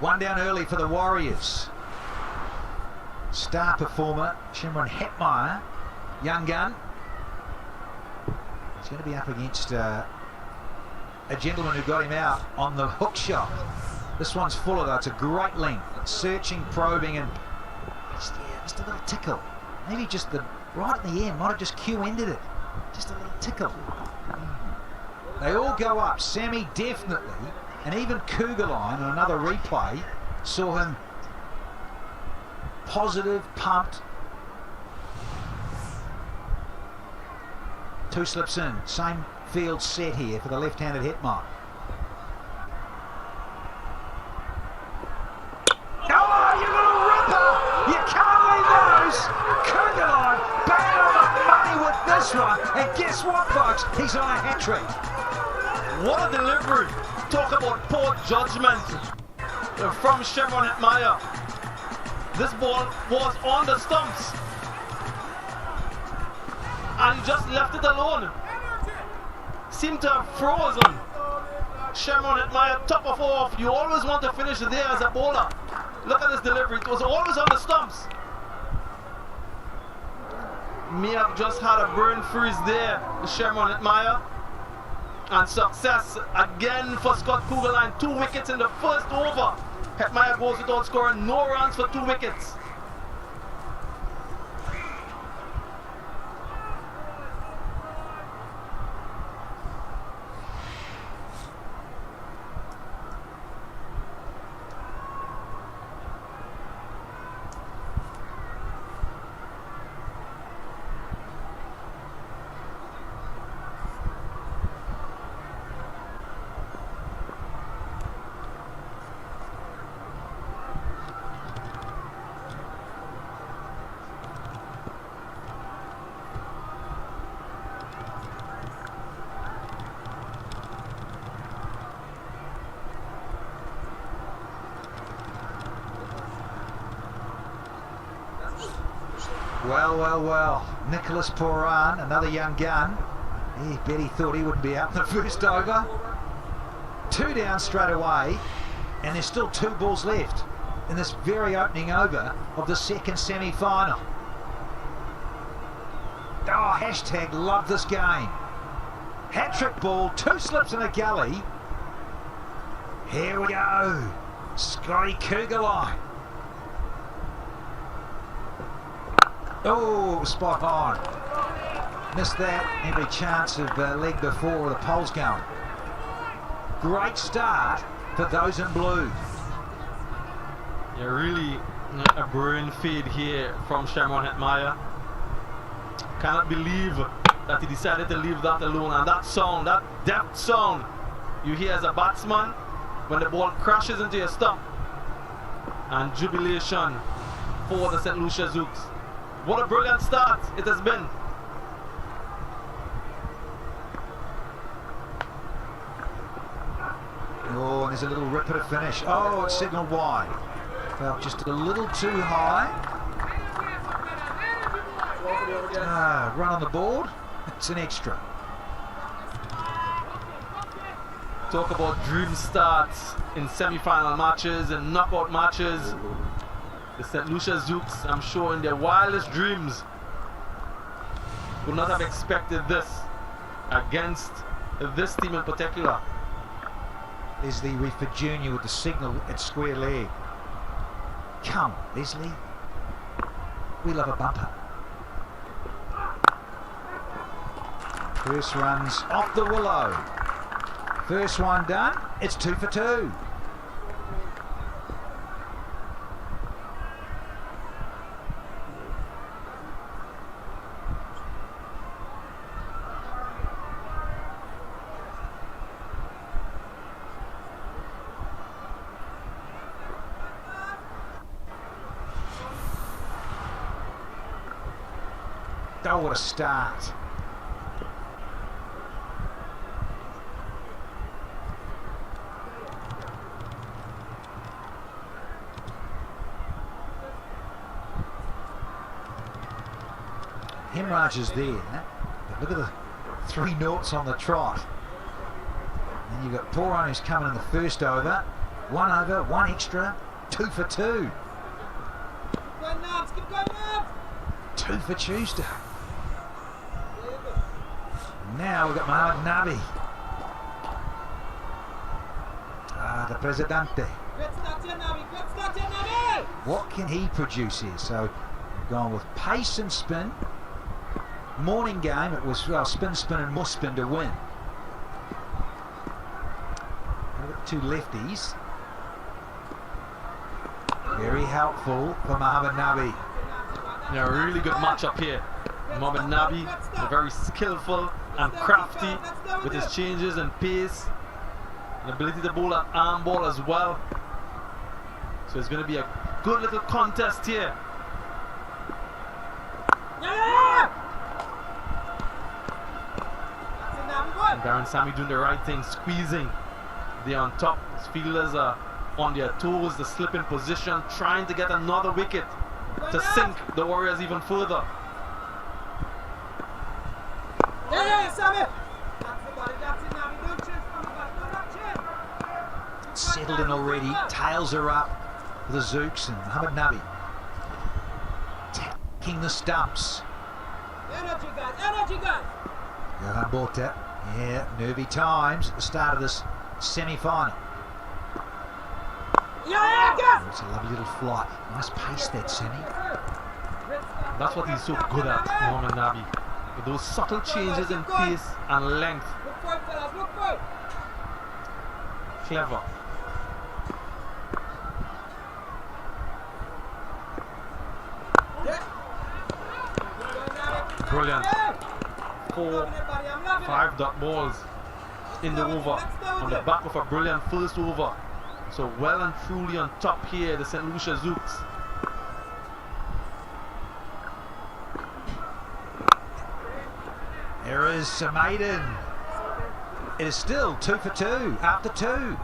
One down early for the Warriors. Star performer, Shimron Hetmeyer, young gun. He's going to be up against a gentleman who got him out on the hook shot. This one's fuller though, it's a great length. It's searching, probing, and just a little tickle. Maybe just right in the end, might have just Q-ended it. Just a little tickle. They all go up. Sammy definitely. And even Cougarline on another replay saw him positive, pumped. Two slips in, same field set here for the left-handed Hetmeyer. Oh, you little ripper! You can't leave those! Cougarline bang on the money with this one. And guess what, folks? He's on a hat-trick. What a delivery! Talk about poor judgment from Shimron Hetmeyer. This ball was on the stumps and he just left it alone. Seemed to have frozen. Shimron Hetmeyer, top of off. You always want to finish there as a bowler. Look at this delivery. It was always on the stumps. May have just had a burn freeze there, Shimron Hetmeyer. And success again for Scott Cougarline. 2 wickets in the first over. Hetmeyer goes without scoring, no runs for 2 wickets. Well. Nicholas Poran, another young gun. He bet he thought he wouldn't be out in the first over. 2 down straight away, and there's still 2 balls left in this very opening over of the second semi-final. Oh, hashtag love this game. Hat-trick ball, 2 slips in a gully. Here we go. Scotty Cougarline. Oh, spot on. Missed that. Every chance of leg before the pole's going. Great start for those in blue. Yeah, really a brilliant feed here from Shimron Hetmeyer. Cannot believe that he decided to leave that alone. And that sound, that depth sound you hear as a batsman when the ball crashes into your stump. And jubilation for the St. Lucia Zooks. What a brilliant start it has been. Oh, and there's a little ripper to finish. Oh, it's signalled wide. Felt just a little too high. Run on the board. It's an extra. Talk about dream starts in semi-final matches and knockout matches. The St. Lucia Zooks, I'm sure in their wildest dreams, would not have expected this against this team in particular. There's the Reefer Junior with the signal at square leg. Come, Leslie. We love a bumper. First run's off the willow. First one done. It's 2 for 2. Oh, what a start. Hemorrhage is there. But look at the 3 noughts on the trot. And you've got Poron who's coming in the first over. 1 over, 1 extra, 2 for 2. 2 for Tuesday. Now we've got Mohamed Nabi. The Presidente. What can he produce here? So we've gone with pace and spin. Morning game, it was spin, spin and more spin to win. We've got 2 lefties. Very helpful for Mohamed Nabi. Yeah, really good matchup here. Mohamed Nabi, very skillful and crafty with his changes and pace. And ability to bowl that arm ball as well. So it's going to be a good little contest here. And Darren Sammy doing the right thing, squeezing. They're on top. His fielders are on their toes, the slip in position, trying to get another wicket to sink the Warriors even further. Settled in already, tails are up for the Zooks and Mohamed Nabi attacking the stumps. Johan Borta, yeah, nervy times at the start of this semi-final. Oh, it's a lovely little flight. Nice pace that semi. That's what he's so good at, Mohamed Nabi. With those subtle changes in pace and length. Clever. Brilliant. 4, 5 dot balls in the over on the back of a brilliant first over. So well and truly on top here, the St. Lucia Zooks. There is a maiden. It is still 2 for 2 after 2.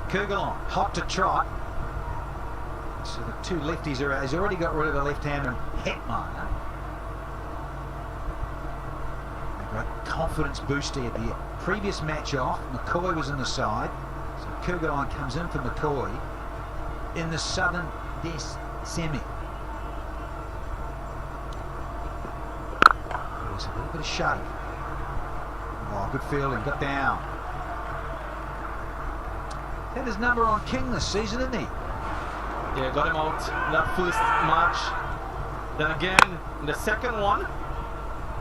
Kurgalon, hot to trot. So the 2 lefties are out. He's already got rid of the left-hander Hetmeyer. A great confidence boost here. The previous match off, McCoy was in the side. So Kurgalon comes in for McCoy in the Southern Des semi. There's a little bit of shape. Oh, good fielding, got down. Had his number on King this season, didn't he? Yeah, got him out in that first match. Then again in the second one.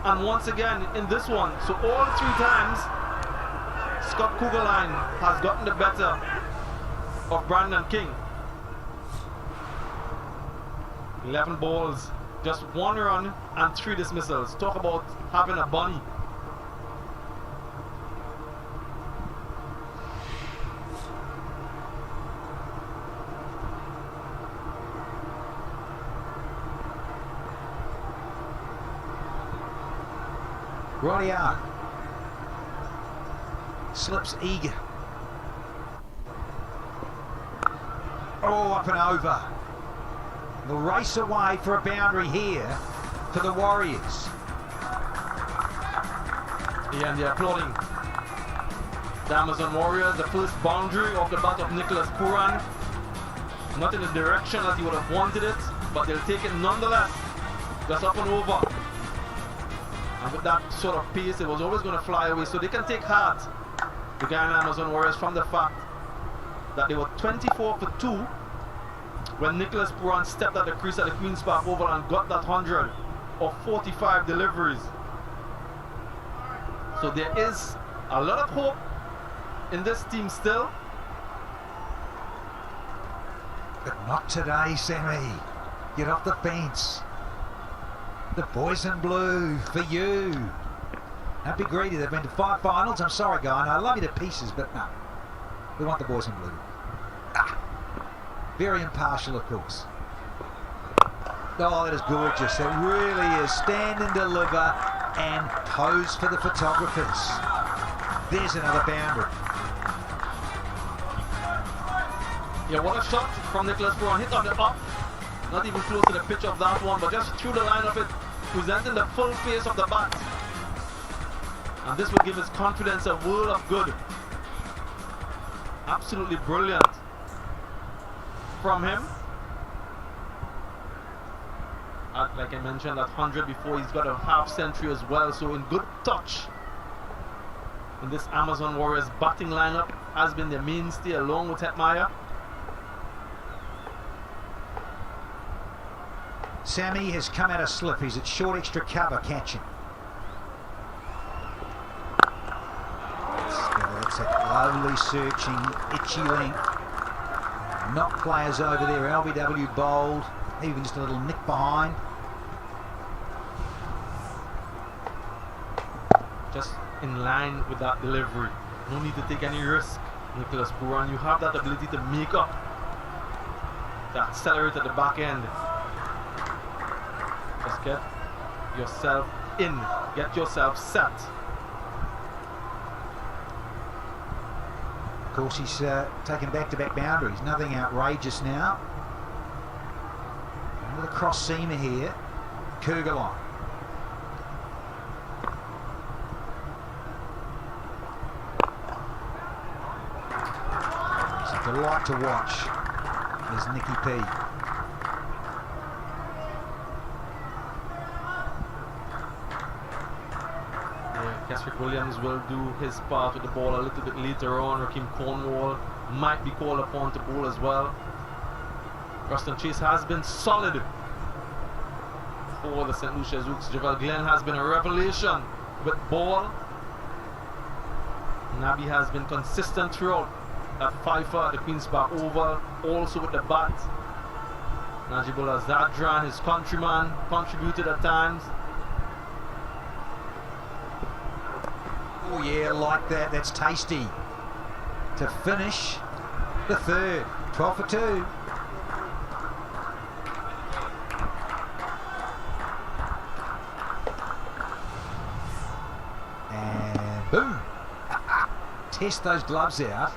And once again in this one. So all 3 times, Scott Kugelheim has gotten the better of Brandon King. 11 balls, just 1 run and 3 dismissals. Talk about having a bunny. Rightio. Slips eager. Oh, up and over. They'll race away for a boundary here for the Warriors. Yeah, and they're applauding. The Amazon Warriors, the first boundary of the bat of Nicholas Puran. Not in the direction that he would have wanted it, but they'll take it nonetheless. Just up and over. And with that sort of pace, it was always going to fly away. So they can take heart, the Guyana Amazon Warriors, from the fact that they were 24 for 2 when Nicholas Puran stepped at the crease at the Queen's Park Oval and got that 100 of 45 deliveries. So there is a lot of hope in this team still. But not today, Sammy. Get off the fence. The boys in blue for you. Don't be greedy. They've been to 5 finals. I'm sorry, guy. I love you to pieces, but no. We want the boys in blue. Very impartial, of course. Oh, that is gorgeous. It really is. Stand and deliver and pose for the photographers. There's another boundary. Yeah, what a shot from Nicholas Puran. Hit on the up. Not even close to the pitch of that one, but just through the line of it, presenting the full face of the bat. And this will give his confidence a world of good. Absolutely brilliant from him. Like I mentioned, that 100 before, he's got a half century as well, so in good touch. And this Amazon Warriors batting lineup has been their mainstay along with Hetmeyer. Sammy has come out of slip. He's at short extra cover catching. That's a lovely searching, itchy length. Knock players over there. LBW bowled. Even just a little nick behind. Just in line with that delivery. No need to take any risk, Nicholas Puran. You have that ability to make up, to accelerate at the back end. Just get yourself in, get yourself set. Of course, he's taken back-to-back boundaries. Nothing outrageous now. Another cross seamer here. Kugelon. It's a delight to watch. There's Nicky P. Keswick Williams will do his part with the ball a little bit later on. Raheem Cornwall might be called upon to bowl as well. Ruston Chase has been solid for the St. Lucia Zooks. Javel Glenn has been a revelation with ball. Nabi has been consistent throughout at Pfeiffer at the Queen's Park Oval, also with the bat. Najibullah Zadran, his countryman, contributed at times. Oh yeah, like that. That's tasty. To finish the third. 12 for 2. And boom. Test those gloves out.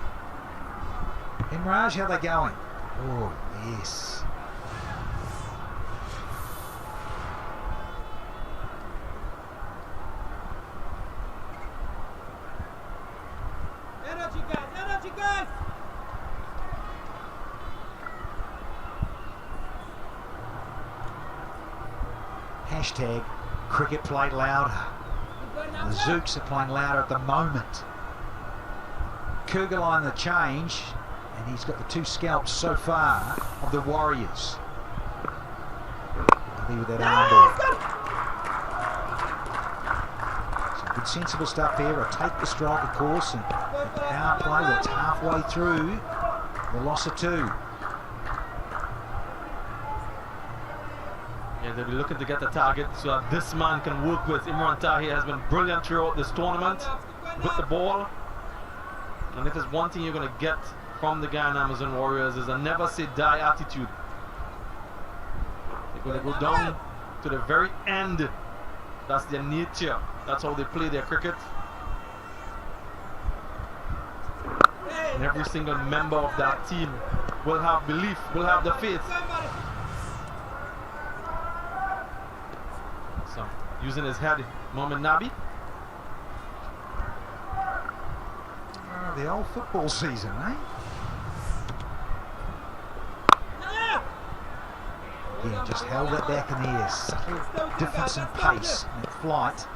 Imraj, how they going? Oh, yes. Energy, guys! Hashtag cricket played louder. The Zooks are playing louder at the moment. Kugelon the change, and he's got the 2 scalps so far of the Warriors. Lovely with that arm ball. Some good sensible stuff here. I'll take the strike, of course, and the power play. Well, it's halfway through the loss of 2. Yeah, they'll be looking to get the target so that this man can work with. Imran Tahir has been brilliant throughout this tournament with the ball. And if there's one thing you're going to get from the Guyana Amazon Warriors is a never say die attitude. They're going to go down to the very end. That's their nature. That's how they play their cricket. And every single member of that team will have belief, will have the faith. So, using his head, Mohamed Nabi. The old football season, eh? Yeah, just held it back in the air. Subtle difference in pace and flight.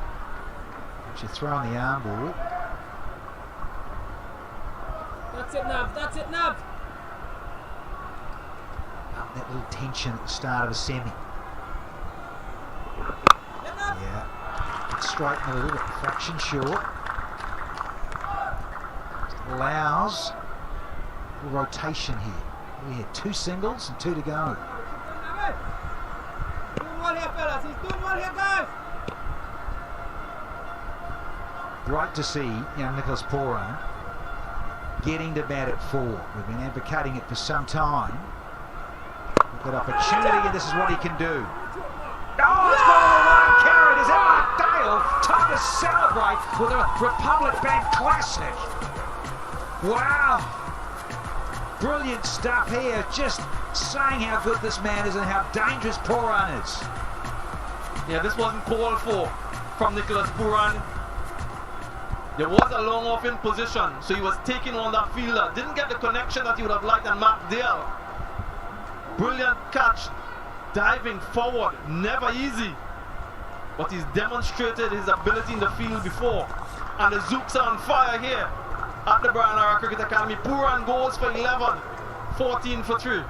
Once you throw in the arm ball. That's it, Nav. That's it, Nav. that little tension at the start of a semi. Yeah, straighten it a little bit, fraction short. Just allows a little rotation here. We had 2 singles and 2 to go. Great to see young Nicholas Poran getting to bat at 4. We've been advocating it for some time. Good opportunity, and this is what he can do. Oh, it's got all the line carried. Is that Mark Dale? Time to celebrate with a Republic Bank Classic. Wow. Brilliant stuff here. Just saying how good this man is and how dangerous Poran is. Yeah, this wasn't called for from Nicholas Poran. There was a long off in position, so he was taking on that fielder. Didn't get the connection that he would have liked, and Mark Dale. Brilliant catch, diving forward, never easy. But he's demonstrated his ability in the field before. And the Zooks are on fire here at the Brian Lara Cricket Academy. Poran goes for 11, 14 for 3.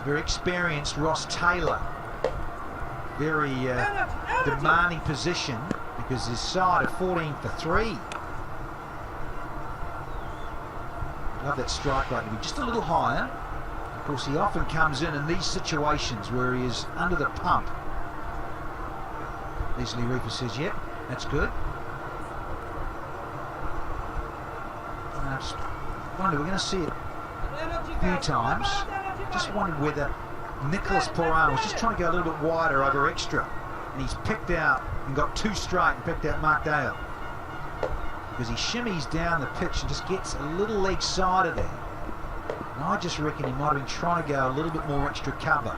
Very experienced Ross Taylor. Very demanding position because his side are 14 for 3. Love that strike rate to be just a little higher. Of course, he often comes in these situations where he is under the pump. Leslie Reefer says, yep, that's good. And I just wonder, we're going to see it a few times. Just wondered whether Nicholas Poran was just trying to go a little bit wider over extra, and he's picked out and got 2 straight and picked out Mark Dale because he shimmies down the pitch and just gets a little leg side of there. And I just reckon he might have been trying to go a little bit more extra cover.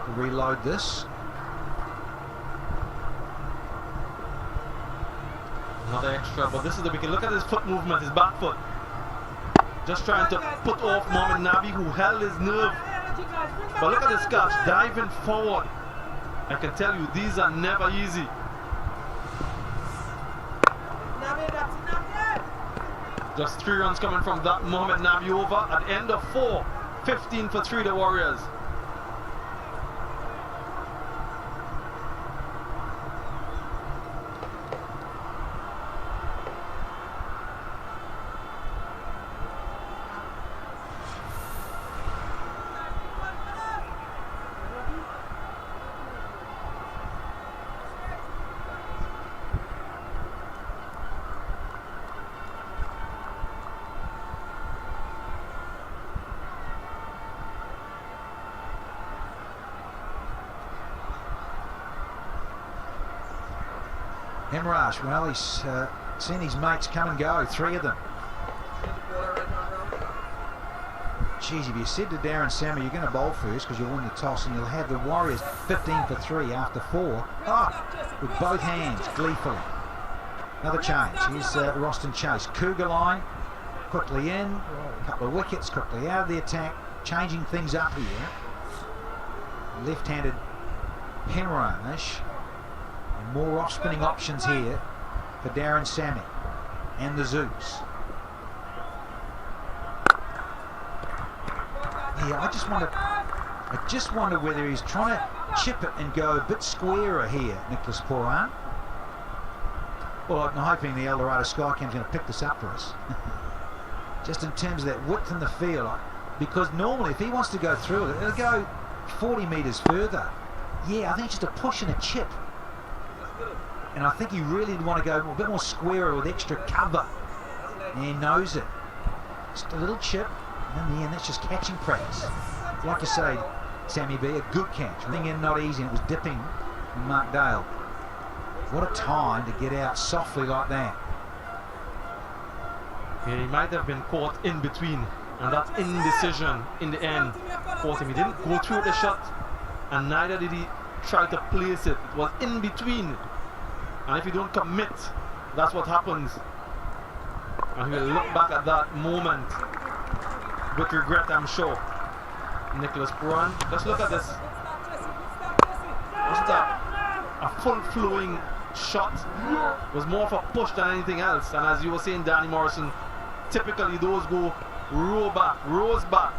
We'll reload this. Another extra, but this is the wicket. Look at his foot movement, his back foot. Just trying to put off Mohamed Nabi, who held his nerve. But look at this catch, diving forward. I can tell you, these are never easy. Just 3 runs coming from that Mohamed Nabi over at the end of 4. 15 for 3, the Warriors. Hemraj, well, he's seen his mates come and go, 3 of them. Geez, if you said to Darren Sammy, you're going to bowl first because you'll win the toss and you'll have the Warriors 15 for 3 after 4. With both hands, gleefully. Another change. Here's Roston Chase. Cougar line, quickly in, a couple of wickets, quickly out of the attack, changing things up here. Left-handed Hemraj. More off-spinning options here for Darren Sammy and the Zooks. Yeah, I just wonder whether he's trying to chip it and go a bit squarer here, Nicholas Poran. Well, I'm hoping the El Dorado Skycam's going to pick this up for us. Just in terms of that width in the field, because normally if he wants to go through it, it'll go 40 metres further. Yeah, I think it's just a push and a chip. And I think he really want to go a bit more squarer with extra cover. And he knows it. Just a little chip, and in the end, that's just catching practice. Like I say, Sammy B. A good catch. Running in not easy, and it was dipping Mark Dale. What a time to get out softly like that. Yeah, he might have been caught in between, and that indecision in the end caught him. He didn't go through the shot, and neither did he try to place it. It was in between, and if you don't commit, that's what happens. And he will look back at that moment with regret, I'm sure. Nicholas Puran, just look at this. Wasn't that a full flowing shot? It was more of a push than anything else. And as you were saying, Danny Morrison, typically those go rows back.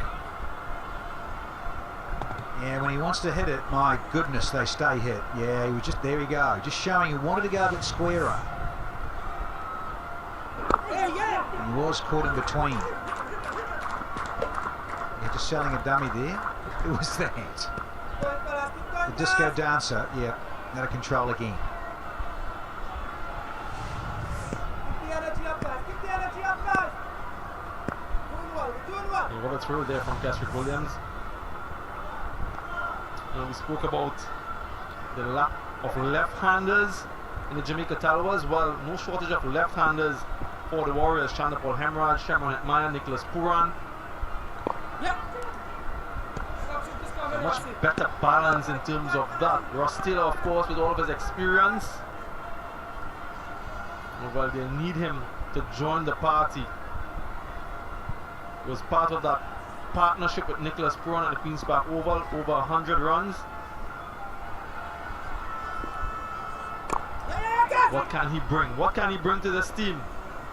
Yeah, when he wants to hit it, my goodness, they stay hit. Yeah, he was just, there we go, just showing he wanted to go a bit squarer. And he was caught in between. Yeah, just selling a dummy there. Who was that? The disco dancer, yeah, out of control again. He got it through there from Keswick Williams. And we spoke about the lack of left-handers in the Jamaica Talwas. Well, no shortage of left-handers for the Warriors. Chandapal Hemraj, Shamron Hetmaya, Nicholas Puran. A much better balance in terms of that. Rostila, of course, with all of his experience. Well, they need him to join the party. He was part of that partnership with Nicholas Puran at the Queen's Park Oval, over 100 runs. What can he bring? What can he bring to this team?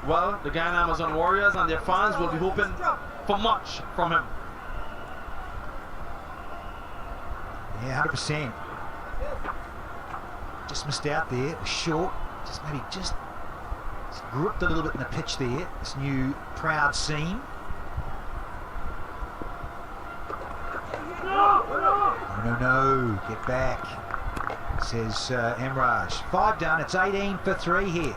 Well, the Guyana Amazon Warriors and their fans will be hoping for much from him. Yeah, 100%. Just missed out there. It was short. Just maybe just gripped a little bit in the pitch there. This new proud seam. No, get back, says Emraj. 5 done, it's 18 for 3 here.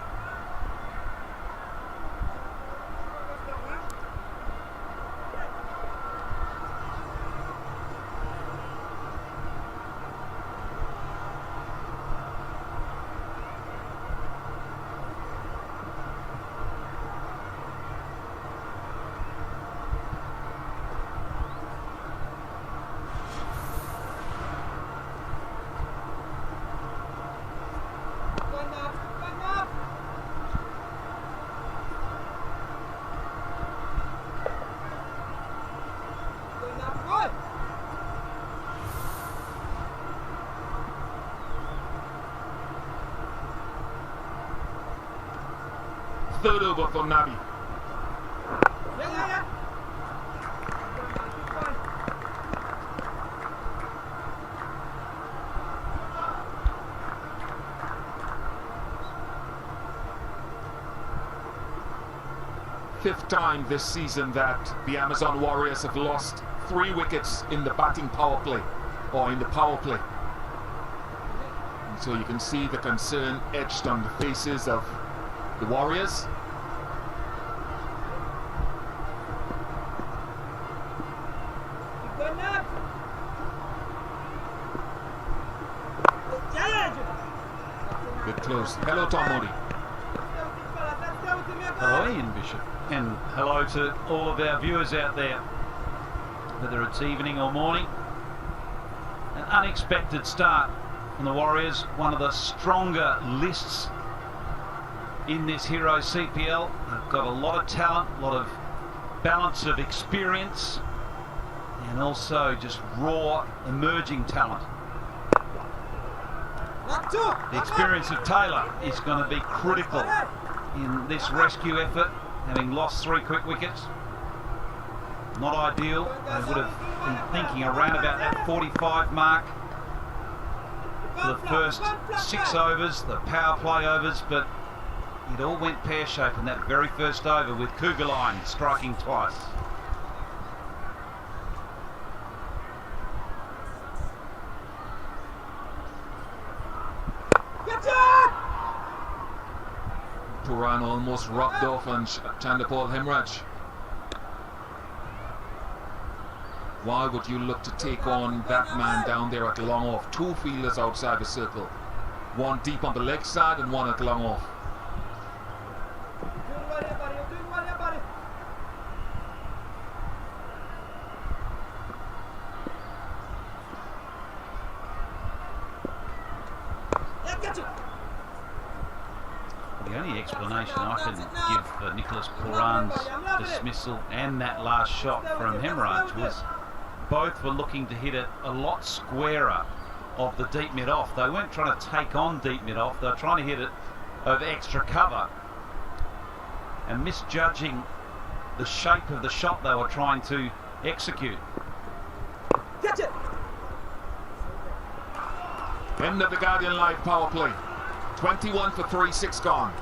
Third over for Nabi. Yeah. 5th time this season that the Amazon Warriors have lost 3 wickets in the batting power play, or in the power play. And so you can see the concern etched on the faces of the Warriors. Good close. Hello, Tom Moody. Hello, Ian Bishop, and hello to all of our viewers out there, whether it's evening or morning. An unexpected start from the Warriors, one of the stronger lists in this Hero CPL. They've got a lot of talent, a lot of balance of experience, and also just raw emerging talent. The experience of Taylor is going to be critical in this rescue effort, having lost 3 quick wickets. Not ideal. They would have been thinking around about that 45 mark for the first 6 overs, the power play overs, but it all went pear-shaped in that very first over with Kugelheim striking twice. Puran almost rocked off on Chandapal Hemraj. Why would you look to take on that man down there at long off? Two fielders outside the circle. One deep on the leg side and one at long off. The only explanation I can give for Nicholas Pooran's dismissal and that last shot from Hemorrhage was both were looking to hit it a lot squarer of the deep mid-off. They weren't trying to take on deep mid-off, they were trying to hit it over extra cover and misjudging the shape of the shot they were trying to execute. Catch it! End of the Guardian Live power play. 21 for 3, 6 gone.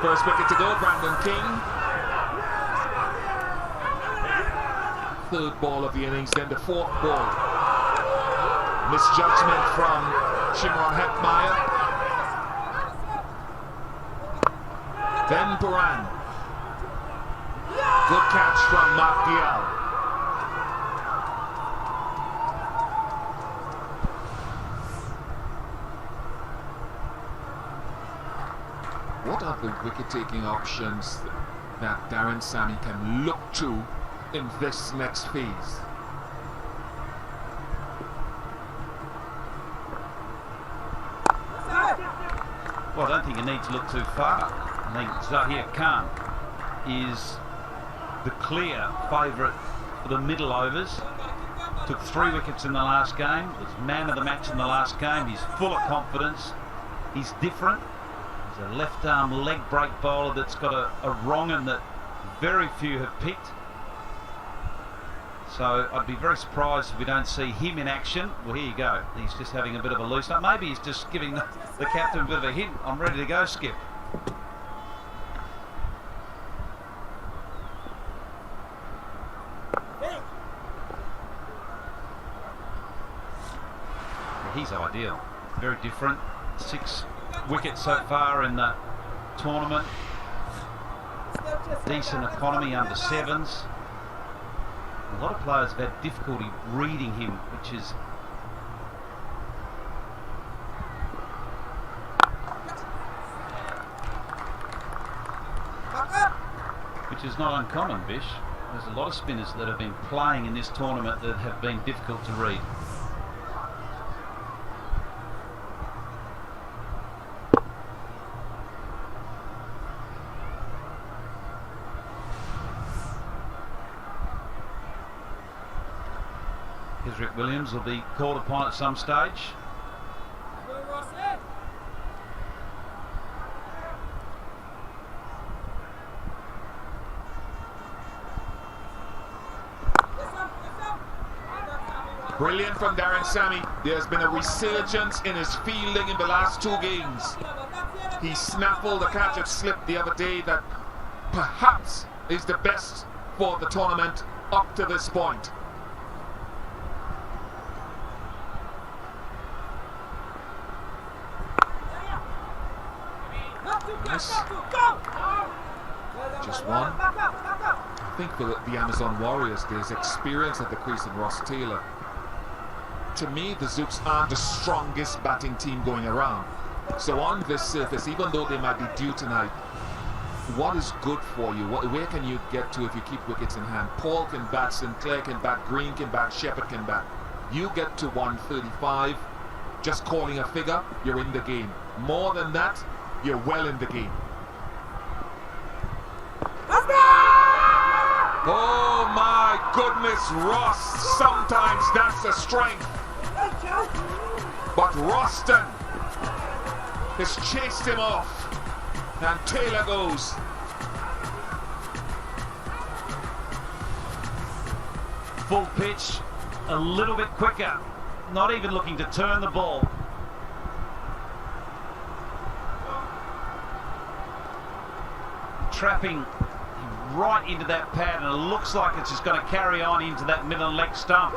First wicket to go, Brandon King. Third ball of the innings, then the fourth ball. Misjudgment from Shimron Hetmeyer. Then Pooran. Good catch from Mark Dial. What are the wicket-taking options that Darren Sammy can look to in this next phase? Well, I don't think you need to look too far. I think Zahir Khan is the clear favourite for the middle overs. Took 3 wickets in the last game, was man of the match in the last game. He's full of confidence, he's different. He's a left-arm leg break bowler that's got a wrong-un that very few have picked. So I'd be very surprised if we don't see him in action. Well, here you go. He's just having a bit of a loosen up. Maybe he's just giving the captain a bit of a hint. I'm ready to go, Skip. He's ideal. Very different. 6 wickets so far in the tournament. Decent economy under 7s. A lot of players have had difficulty reading him, which is not uncommon, Bish. There's a lot of spinners that have been playing in this tournament that have been difficult to read. Rick Williams will be called upon at some stage. Brilliant from Darren Sammy. There's been a resurgence in his fielding in the last 2 games. He snaffled a catch at slip the other day that perhaps is the best for the tournament up to this point. Yes. Just one. I think for the Amazon Warriors, there's experience at the crease in Ross Taylor. To me, the Zooks aren't the strongest batting team going around. So on this surface, even though they might be due tonight, what is good for you? Where can you get to if you keep wickets in hand? Paul can bat, Sinclair can bat, Green can bat, Shepherd can bat. You get to 135, just calling a figure, you're in the game. More than that, you're well in the game. Oh my goodness, Ross, sometimes that's a strength. But Roston has chased him off. And Taylor goes. Full pitch, a little bit quicker, not even looking to turn the ball. Trapping right into that pad, and it looks like it's just going to carry on into that middle leg stump.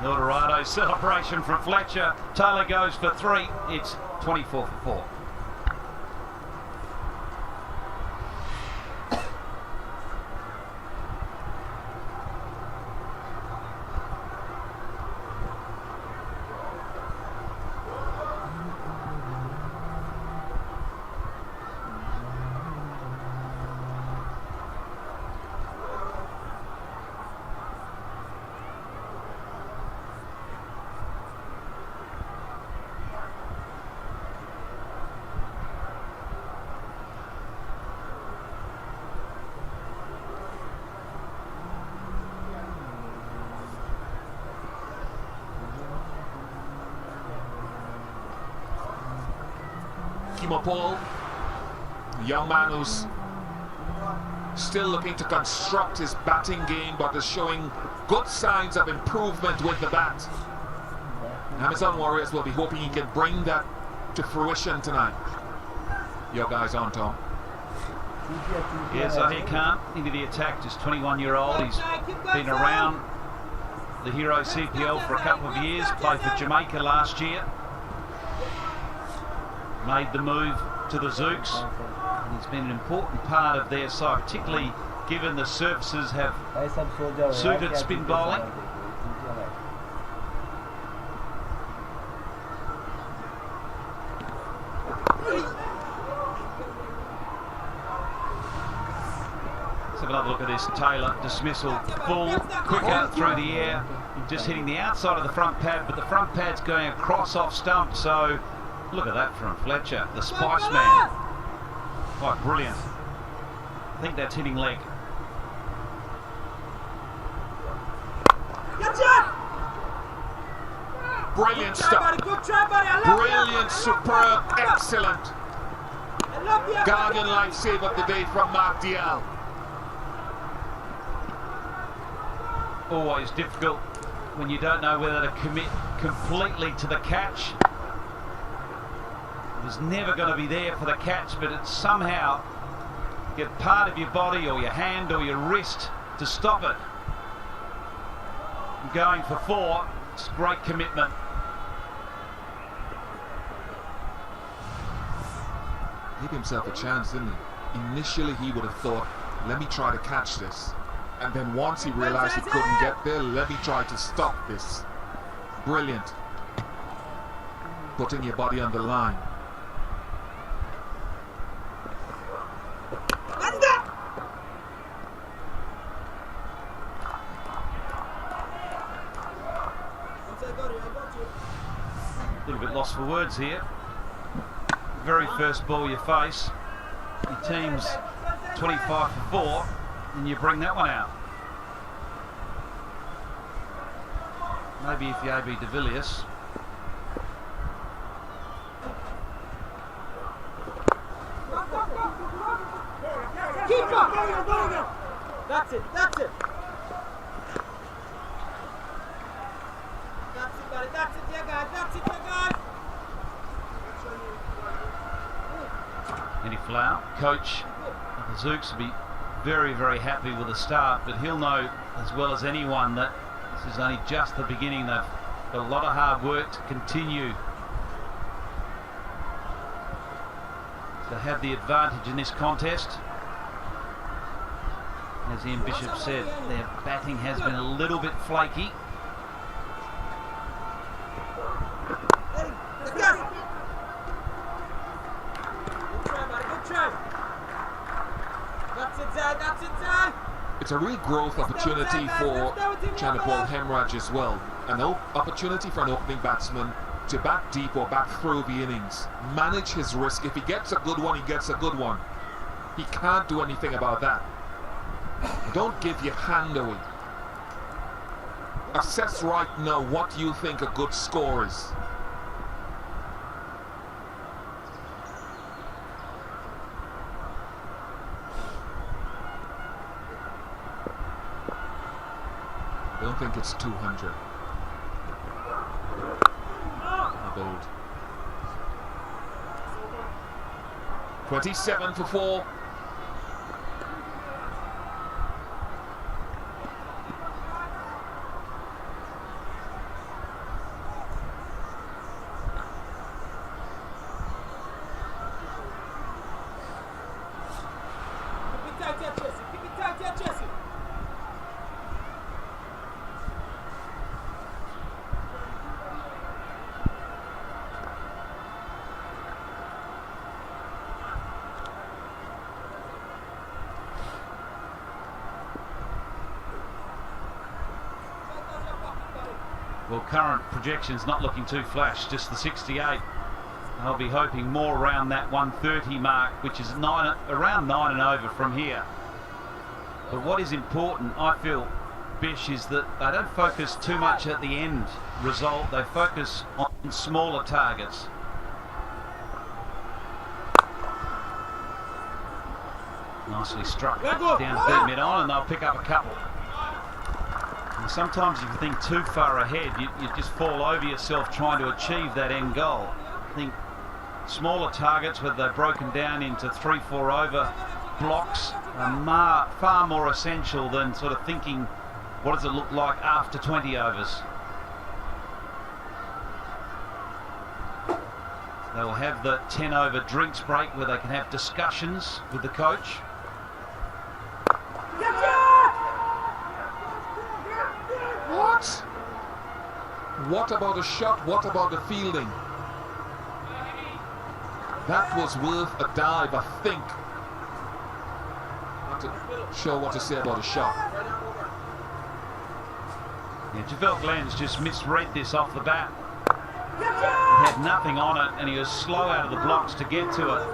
Eldorado celebration from Fletcher. Taylor goes for 3. It's 24 for 4. Paul, a young man who's still looking to construct his batting game but is showing good signs of improvement with the bat. Amazon Warriors will be hoping he can bring that to fruition tonight. Your guys on, Tom. Yes, Zahir Khan into the attack, just 21-year-old. He's been around the Hero CPL for a couple of years, played for Jamaica last year. Made the move to the Zooks, and he's been an important part of their side, particularly given the surfaces have suited spin bowling. Let's have another look at this. Taylor dismissal, full, quicker through the air, just hitting the outside of the front pad, but the front pad's going across off stump, so look at that from Fletcher, the Spice Man. Quite brilliant. I think that's hitting leg. Brilliant stuff. Brilliant, superb, excellent. Guardian line save of the day from Mark Dial. Always difficult when you don't know whether to commit completely to the catch. It was never going to be there for the catch, but it's somehow get part of your body or your hand or your wrist to stop it. And going for 4, it's great commitment. Gave himself a chance, didn't he? Initially he would have thought, let me try to catch this. And then once he realized he couldn't get there, let me try to stop this. Brilliant. Putting your body on the line. A little bit lost for words here. Very first ball you face, your team's 25 for 4, and you bring that one out. Maybe if you AB de Villiers. Keeper! That's it, that's it. That's it, buddy, that's it, yeah, guys, that's it, yeah, guys. Eddie Flower, coach of the Zooks, will be very, very happy with the start, but he'll know as well as anyone that this is only just the beginning. They've got a lot of hard work to continue to have the advantage in this contest. As Ian Bishop said, their batting has been a little bit flaky. It's a real growth opportunity for Chanapal Hemraj as well. An opportunity for an opening batsman to bat deep or bat through the innings. Manage his risk. If he gets a good one, he gets a good one. He can't do anything about that. Don't give your hand away. Assess right now what you think a good score is. I don't think it's 200. Bold. 27 for 4. Well, current projections not looking too flash, just the 68. I'll be hoping more around that 130 mark, which is around 9 and over from here. But what is important, I feel, Bish, is that they don't focus too much at the end result. They focus on smaller targets. Nicely struck down third mid on, and they'll pick up a couple. And sometimes if you think too far ahead, you just fall over yourself trying to achieve that end goal. I think smaller targets, whether they're broken down into 3-4 over blocks, are far more essential than sort of thinking, what does it look like after 20 overs? They'll have the 10 over drinks break where they can have discussions with the coach. What about a shot? What about the fielding? That was worth a dive, I think. Not too sure what to say about a shot. Yeah, Javelle Glenn's just misread this off the bat. He had nothing on it and he was slow out of the blocks to get to it.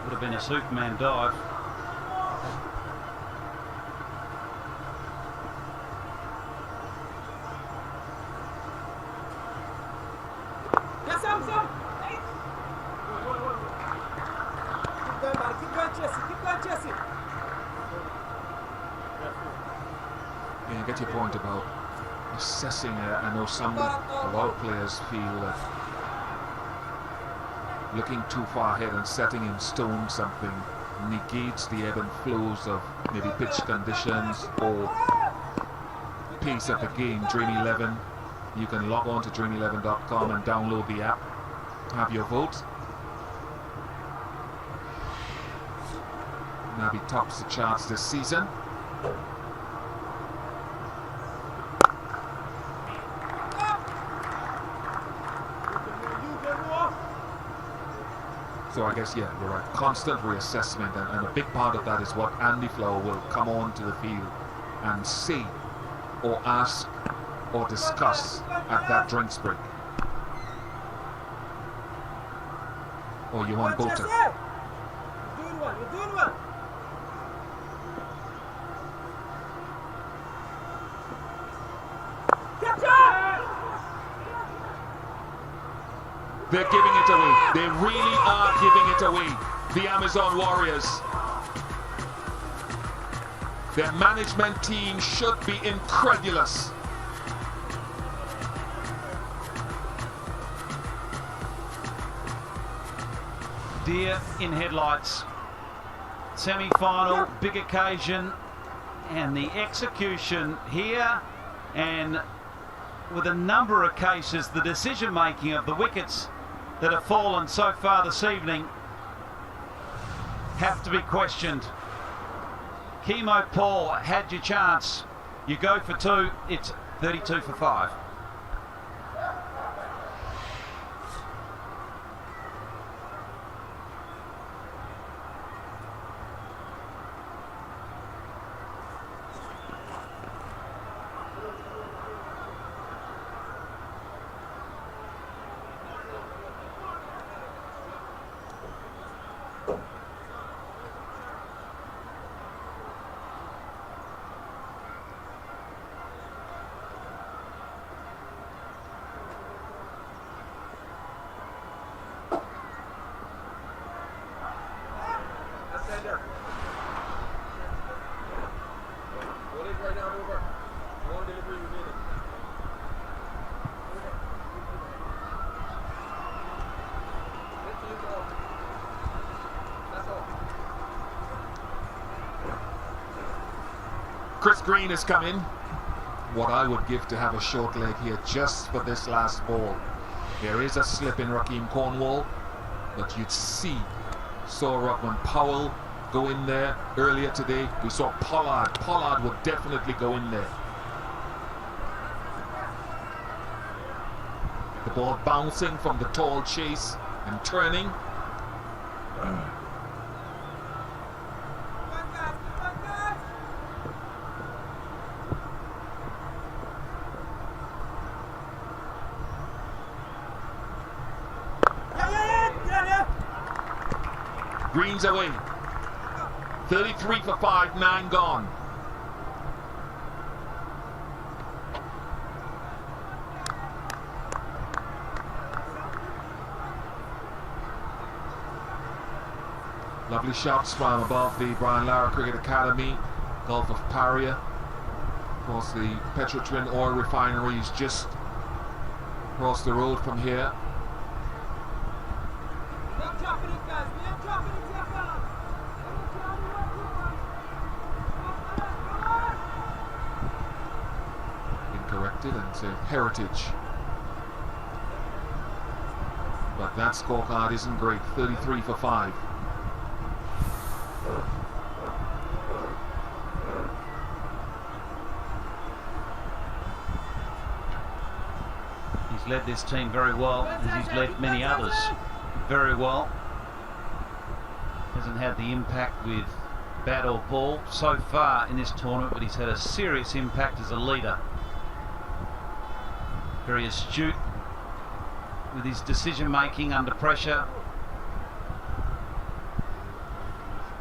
Would have been a Superman dive. Yeah, I get your point about assessing it. I know a lot of players feel that looking too far ahead and setting in stone something negates the ebb and flows of maybe pitch conditions or pace of the game. Dream 11, you can log on to dream11.com and download the app, have your vote. Naby tops the charts this season. So I guess, yeah, you're right. Constant reassessment, and a big part of that is what Andy Flower will come on to the field and say or ask or discuss at that drinks break. Or you want Bolton. You're doing well, you're doing well. They're giving it away. They really are giving it away. The Amazon Warriors. Their management team should be incredulous. Deer in headlights. Semi-final, big occasion, and the execution here, and with a number of cases, the decision-making of the wickets that have fallen so far this evening have to be questioned. Chemo Paul had your chance. You go for 2, it's 32 for 5. Chris Green has come in. What I would give to have a short leg here just for this last ball. There is a slip in Raheem Cornwall, but you'd see saw Ruckman Powell go in there earlier today. We saw Pollard. Pollard would definitely go in there. The ball bouncing from the tall chase and turning. Green's away. 33 for 5, 9 gone. Lovely shots from above the Brian Lara Cricket Academy, Gulf of Paria. Of course, the Petrotrin oil refinery is just across the road from here. Corrected and say Heritage. But that scorecard isn't great. 33 for 5. He's led this team very well, as he's led many others very well. Hasn't had the impact with bat or ball so far in this tournament, but he's had a serious impact as a leader. Very astute with his decision making under pressure.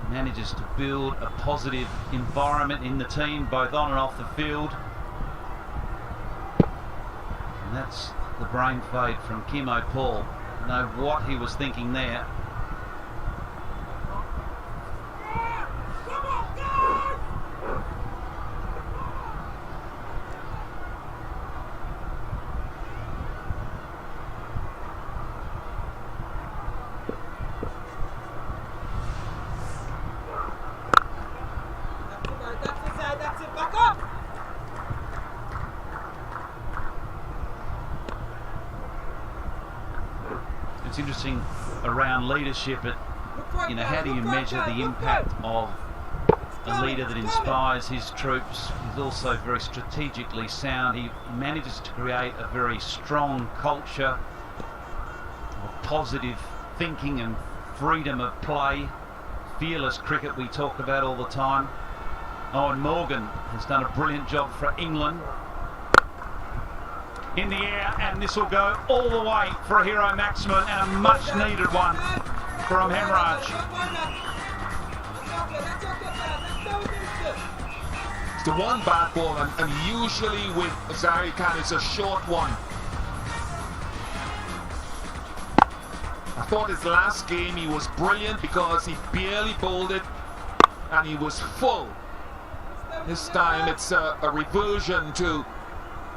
Manages to build a positive environment in the team, both on and off the field. And that's the brain fade from Kim O'Paul. I know what he was thinking there. It's interesting around leadership, how do you measure the impact of a leader that inspires his troops? He's also very strategically sound. He manages to create a very strong culture of positive thinking and freedom of play. Fearless cricket we talk about all the time. Owen Morgan has done a brilliant job for England. In the air, and this will go all the way for a hero maximum, and a much needed one from Hemraj. It's the one bad ball, and usually with Zahari Khan it's a short one. I thought his last game he was brilliant because he barely bowled it and he was full. This time it's a reversion to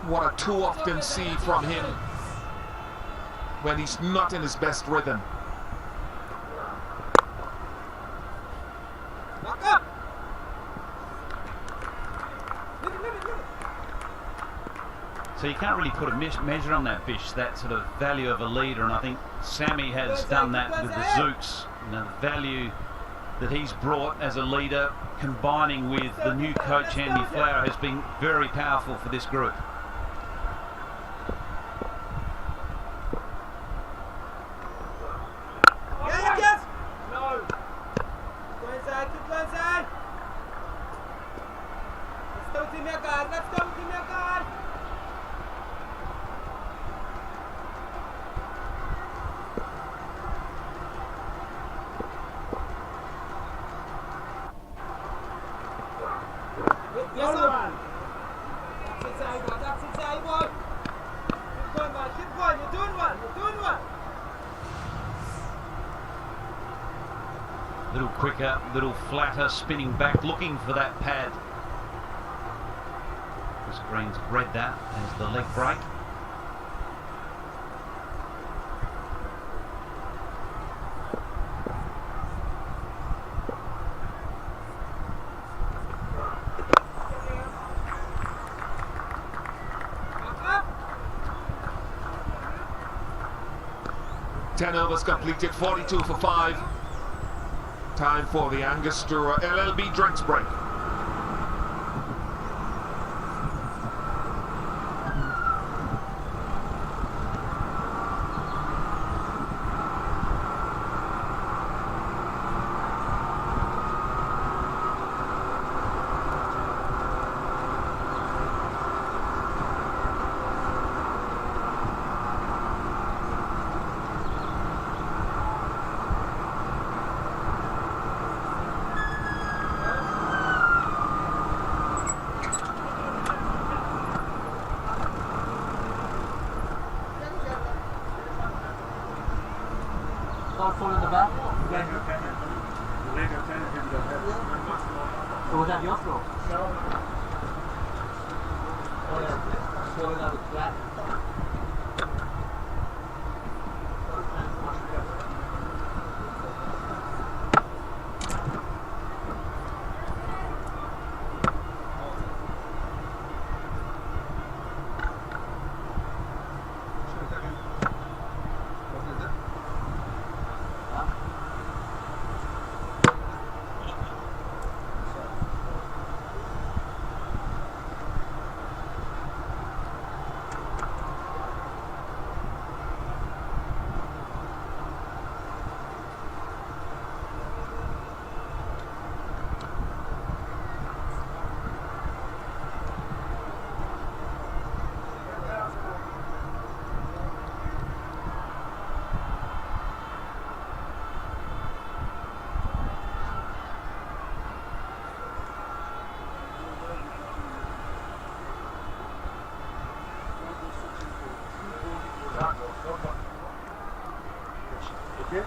what I too often see from him when he's not in his best rhythm. So you can't really put a measure on that, Bish, that sort of value of a leader, and I think Sammy has done that with the Zooks. The value that he's brought as a leader, combining with the new coach Andy Flower, has been very powerful for this group. Little quicker, little flatter, spinning back, looking for that pad. Chris Green's read that as the leg break. 10 overs completed, 42 for 5. Time for the Angostura LLB drinks break. Fall in the back? Or was that your throw? Oh yeah, falling out of the flat. Okay.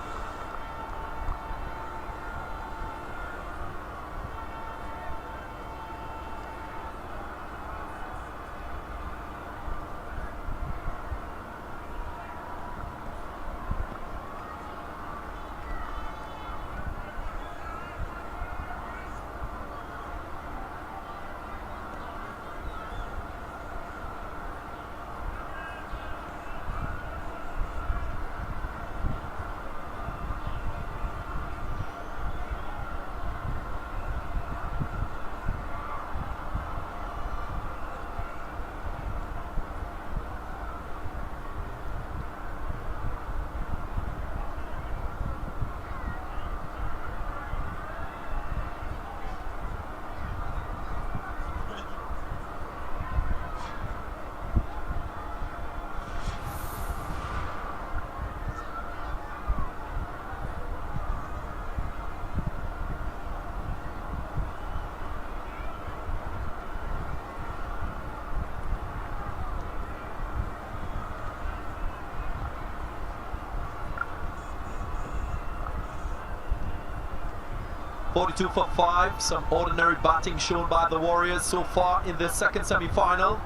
42 for 5, some ordinary batting shown by the Warriors so far in the second semi-final.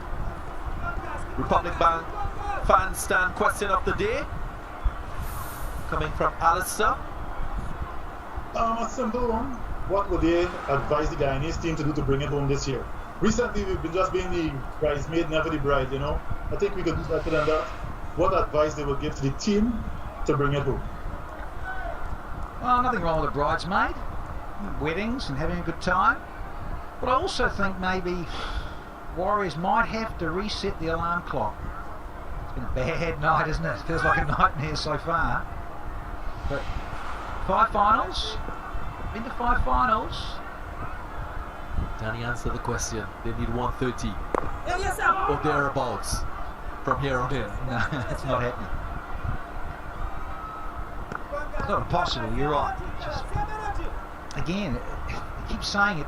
Republic Bank fan stand question of the day, coming from Alistair. A simple one. What would they advise the Guyanese team to do to bring it home this year? Recently, we've been just being the bridesmaid, never the bride, you know? I think we could do better than that. What advice they would give to the team to bring it home? Well, nothing wrong with a bridesmaid. Weddings and having a good time. But I also think maybe Warriors might have to reset the alarm clock. It's been a bad night, isn't it? Feels like a nightmare so far. But 5 finals, been to 5 finals. Danny, answer the question. They need 130 or thereabouts from here on in. No, it's not happening. It's not impossible, you're right. Just, again, I keep saying it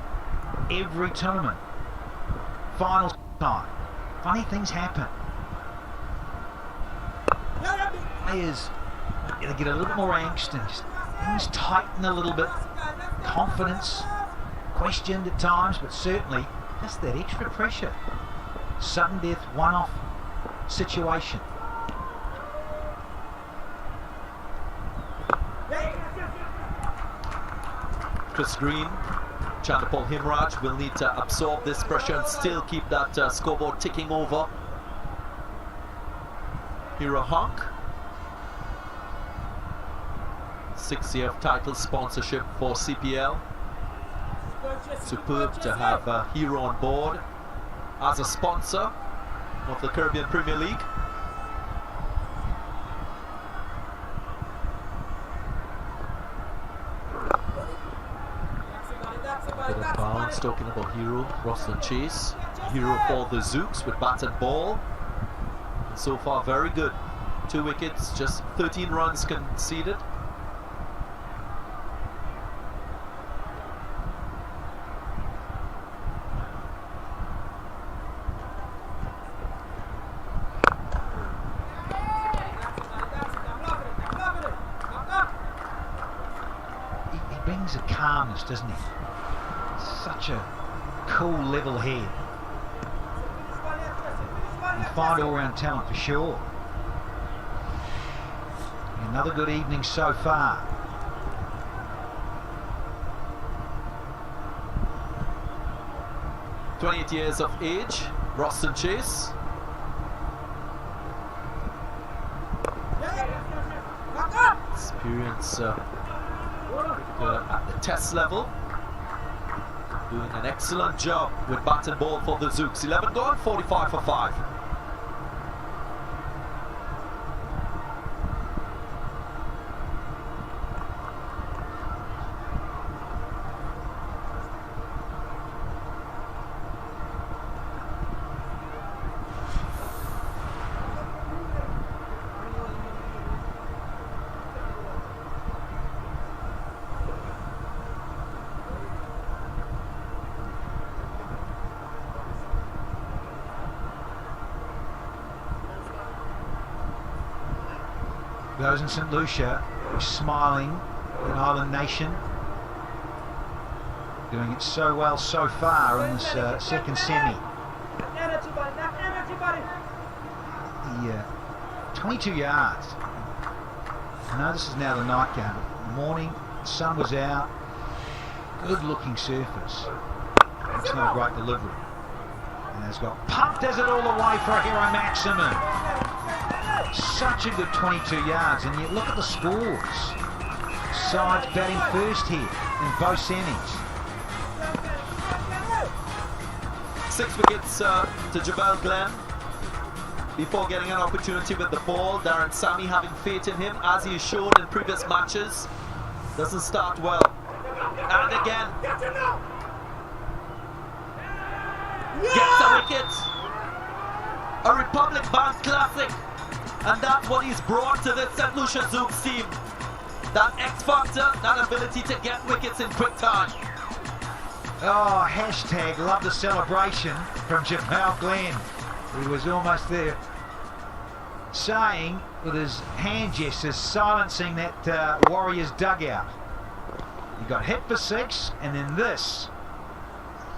every tournament. Finals time. Funny things happen. Players get a little bit more angst and just things tighten a little bit. Confidence questioned at times, but certainly just that extra pressure. Sudden death, one-off situation. Chris Green, Chandapal Himraj will need to absorb this pressure and still keep that scoreboard ticking over. Hero Honk. 6th year of title sponsorship for CPL. Superb to have Hero on board as a sponsor of the Caribbean Premier League. Bit of bounce, talking about Hero, Rosslyn Chase. Hero for the Zooks with bat and ball. And so far, very good. 2 wickets, just 13 runs conceded. He brings a calmness, doesn't he? Such a cool, level head. Fine all-round talent for sure. Another good evening so far. "28 years of age, Rosslyn Chase. Experience at the test level. Doing an excellent job with bat and ball for the Zooks. 11 gone, 45 for 5. Those in St Lucia smiling in Island Nation, doing it so well so far in this second semi. The 22 yards. I know this is now the night game. In the morning, the sun was out, good looking surface. It's not a great delivery. And it's got pumped as it all the way for a Hero Maximum. Such a good 22 yards, and you look at the scores. Sides batting first here in both semis. 6 wickets to Jabal Glenn before getting an opportunity with the ball. Darren Sammy having faith in him as he showed in previous matches. Doesn't start well. And again. Gets a wicket. A Republic Bank classic. And that's what he's brought to this St. Lucia Zooks team. That X factor, that ability to get wickets in quick time. Oh, hashtag love the celebration from Jamal Glenn. He was almost there, saying with his hand gestures, silencing that Warriors dugout. He got hit for 6, and then this.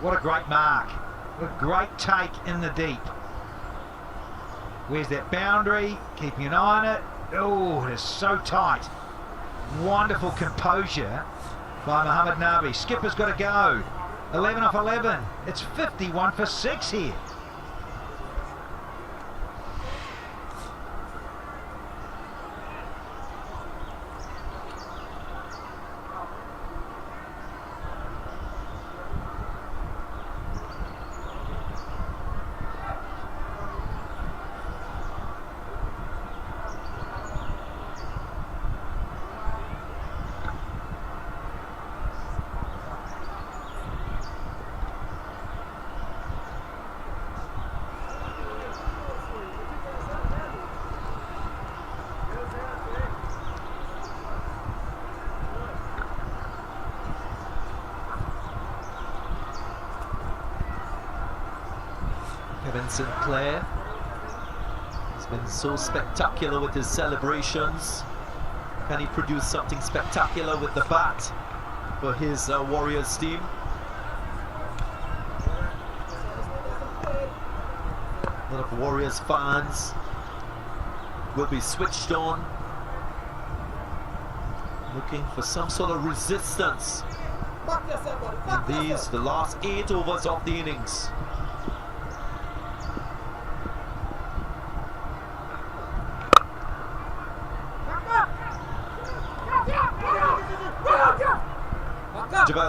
What a great mark. What a great take in the deep. Where's that boundary? Keeping an eye on it. Oh, it is so tight. Wonderful composure by Mohammed Nabi. Skipper's got to go. 11 off 11. It's 51 for 6 here. Kevin Sinclair has been so spectacular with his celebrations. Can he produce something spectacular with the bat for his Warriors team? A lot of Warriors fans will be switched on, looking for some sort of resistance in these, the last 8 overs of the innings.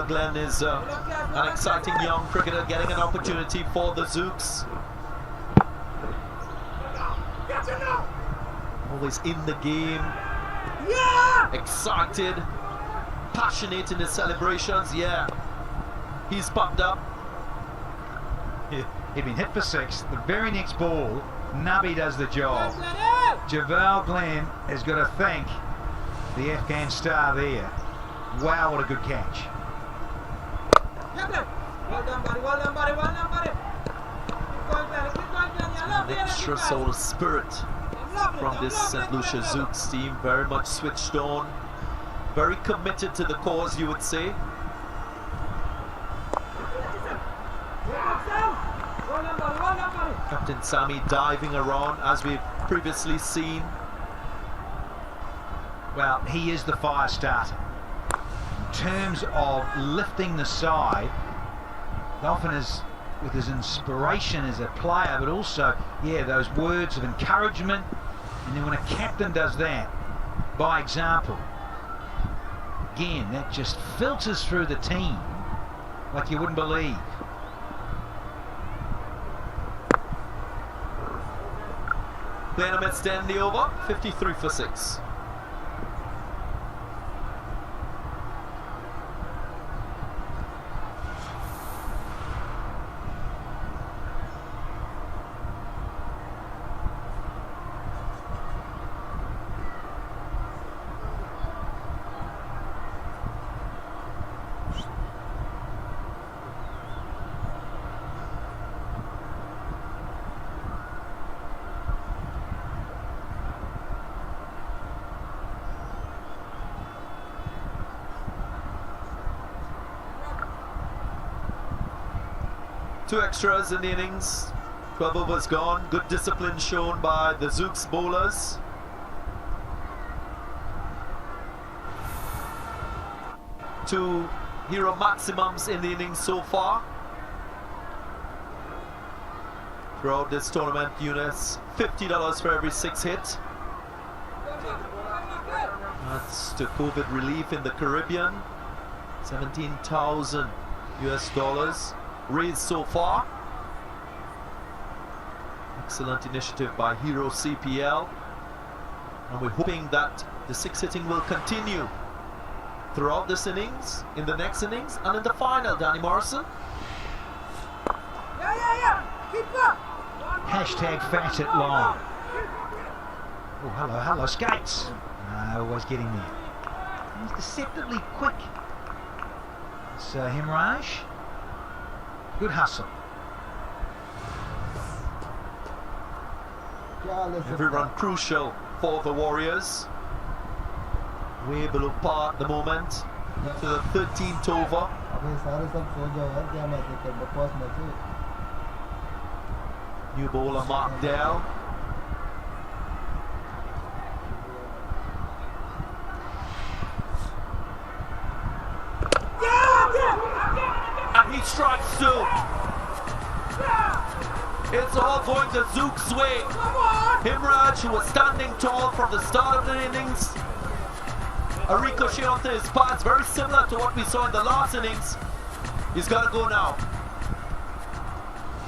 Glenn is an exciting young cricketer getting an opportunity for the Zooks. Always in the game, excited, passionate in his celebrations. Yeah, he's pumped up. He'd been hit for 6. The very next ball, Nubby does the job. Javal Glenn has got to thank the Afghan star there. Wow, what a good catch. Well done, buddy. Well done, buddy. Well done, buddy. Keep going, Glenn. Keep going, Glenn. An extra soul spirit from this St. Lucia Zooks team. Very much switched on. Very committed to the cause, you would say. Captain Sammy diving around as we've previously seen. Well, he is the fire starter. In terms of lifting the side, often is with his inspiration as a player, but also, yeah, those words of encouragement. And then when a captain does that, by example, again, that just filters through the team like you wouldn't believe. Playing amidst the end of the over, 53 for 6. Two extras in the innings, 12 overs gone. Good discipline shown by the Zooks bowlers. Two hero maximums in the innings so far. Throughout this tournament, Eunice, $50 for every 6 hit. That's to COVID relief in the Caribbean. 17,000 US dollars. Raised so far. Excellent initiative by Hero CPL, and we're hoping that the 6 hitting will continue throughout this innings, in the next innings, and in the final. Danny Morrison. Keep up. Hashtag fat it long. Oh, hello, skates. Always getting there. He's deceptively quick. It's Himraj. Good hustle. Every run crucial for the Warriors. Way below par at the moment. To the 13th over. New bowler Mark Dell. And he strikes too. It's all going the Zooks' way. Himraj, who was standing tall from the start of the innings. A ricochet onto his pads, very similar to what we saw in the last innings. He's got to go now.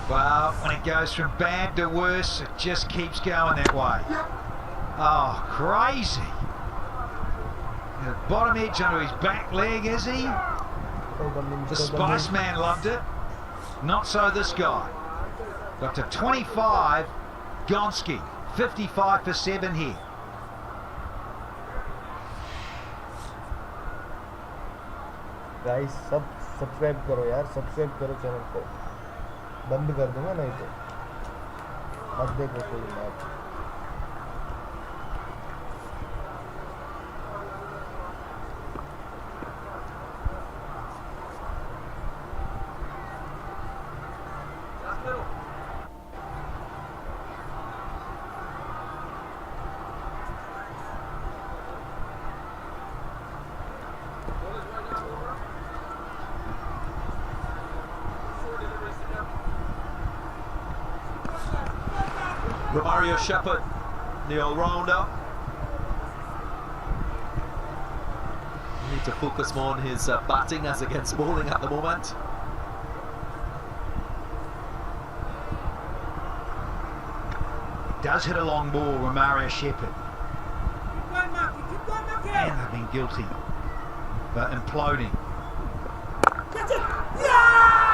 Well, when it goes from bad to worse, it just keeps going that way. Oh, crazy. The bottom edge under his back leg, is he? The Spice Man loved it. Not so this guy. Got to 25, Gonski, 55 for 7 here. Guys सब subscribe करो यार, subscribe करो channel को, बंद कर दूंगा नहीं तो मत देखो कोई match. Romario Shepherd, the all-rounder. Need to focus more on his batting as against bowling at the moment. Does hit a long ball, Romario Shepherd. Keep going, Marky. Keep going, Marky. And they've been guilty for imploding. Catch it. Yeah!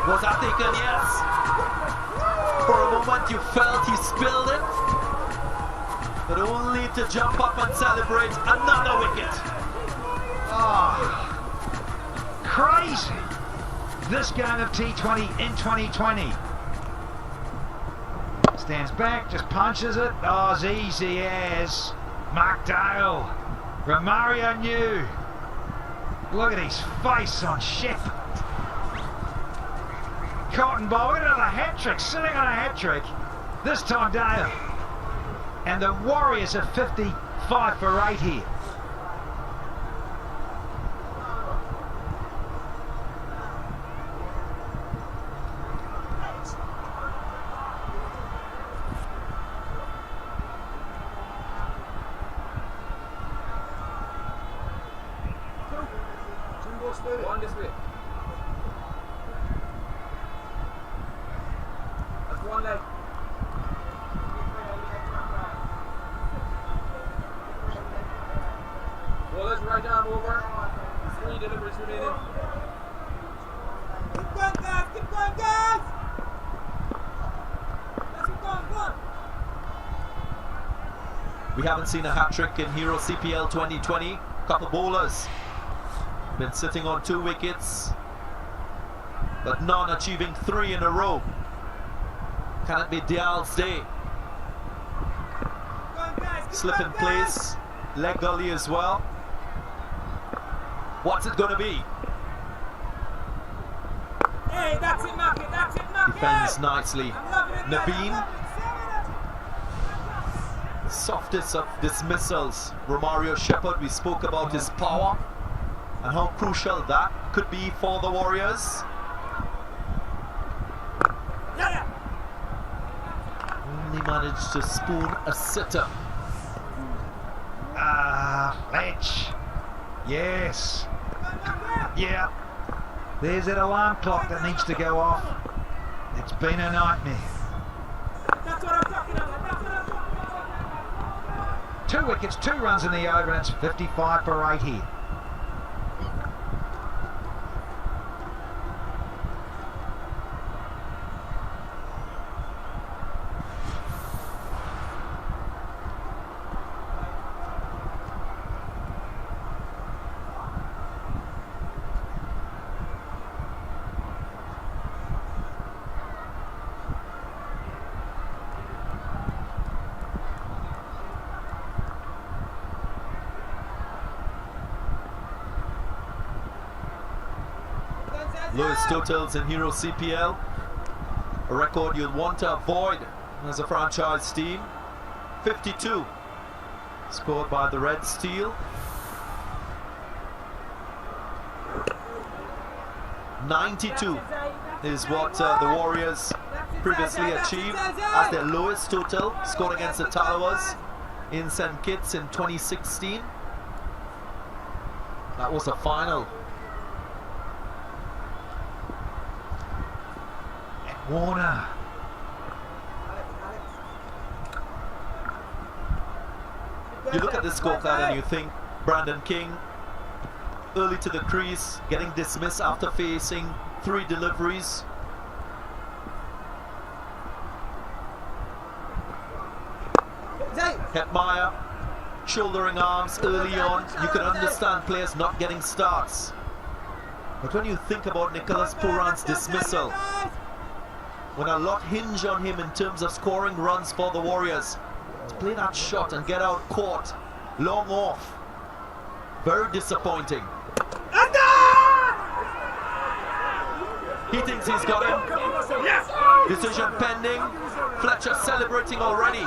Was that taken? Yes. For a moment you felt he spilled it, but only to jump up and celebrate another wicket. Oh, crazy. This game of T20 in 2020. Stands back, just punches it. Oh, as easy as Mark Dale. Romario knew. Look at his face on Shepherd. Cotton ball, look at another hat-trick, sitting on a hat-trick. This time Dale. And the Warriors are 55 for 8 here. One this way. That's one leg. Bowler's right arm over. 3 deliveries remaining. Keep going, guys! Keep going, guys! Let's keep going, go on. We haven't seen a hat-trick in Hero CPL 2020. Couple bowlers been sitting on 2 wickets, but none achieving 3 in a row. Can it be Dial's day? Slip in place, leg gully as well. What's it going to be? Hey, that's it, Marky. That's it, Marky. Defends nicely. I'm loving it, guys. Naveen. I'm loving it. Softest of dismissals. Romario Shepherd, we spoke about his power and how crucial that could be for the Warriors. Yeah. Only managed to spoon a sitter. Fletch. Yes. Yeah. There's that alarm clock that needs to go off. It's been a nightmare. That's what I'm talking about. That's what I'm talking about. 2 wickets, 2 runs in the over, and it's 55 for 8 here. Lowest totals in Hero CPL, a record you'll want to avoid as a franchise team. 52 scored by the Red Steel. 92 is what the Warriors previously achieved as their lowest total, scored against the Tallawahs in St. Kitts in 2016. That was a final. Warner. You look at this scorecard and you think Brandon King early to the crease, getting dismissed after facing 3 deliveries. Hetmeyer shouldering arms early on. You can understand players not getting starts, but when you think about Nicholas Pooran's dismissal, when a lot hinge on him in terms of scoring runs for the Warriors, to play that shot and get out caught long off, very disappointing. He thinks he's got him. Decision pending. Fletcher celebrating already.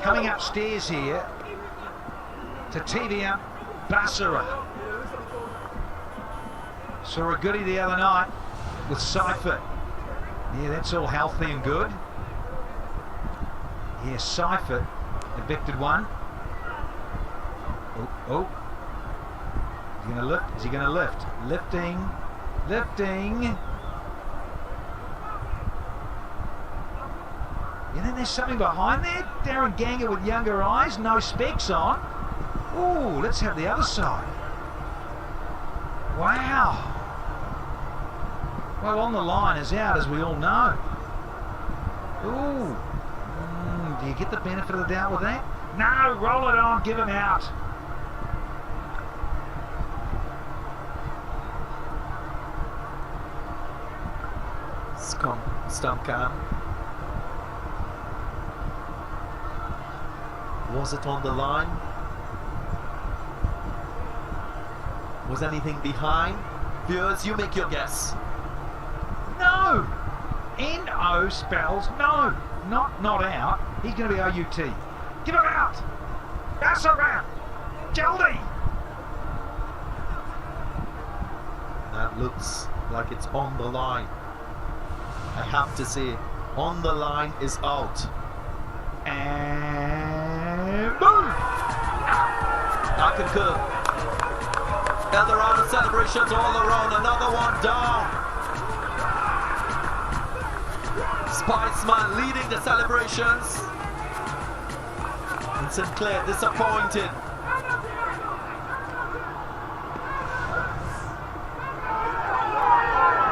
Coming upstairs here to TVM Basara. Saw a goodie the other night with Seifert. Yeah, that's all healthy and good. Yeah, Seifert evicted one. Oh. Oh. Is he going to lift? Is he going to lift? Lifting. Lifting. You think there's something behind there? Darren Ganger with younger eyes, no specs on. Ooh, let's have the other side. Wow. Well, On the Line is out, as we all know. Ooh. Do you get the benefit of the doubt with that? No, roll it on, give him out. Stump cam. Was it on the line? Was anything behind? Viewers, you make your guess. No! N-O spells no. Not out. He's going to be O-U-T. Give him out! That's around! Jaldi! That looks like it's on the line. I have to say, On the Line is out. And boom! I concur. Eldorado celebrations all around. Another one down. Spiceman leading the celebrations. And Sinclair disappointed.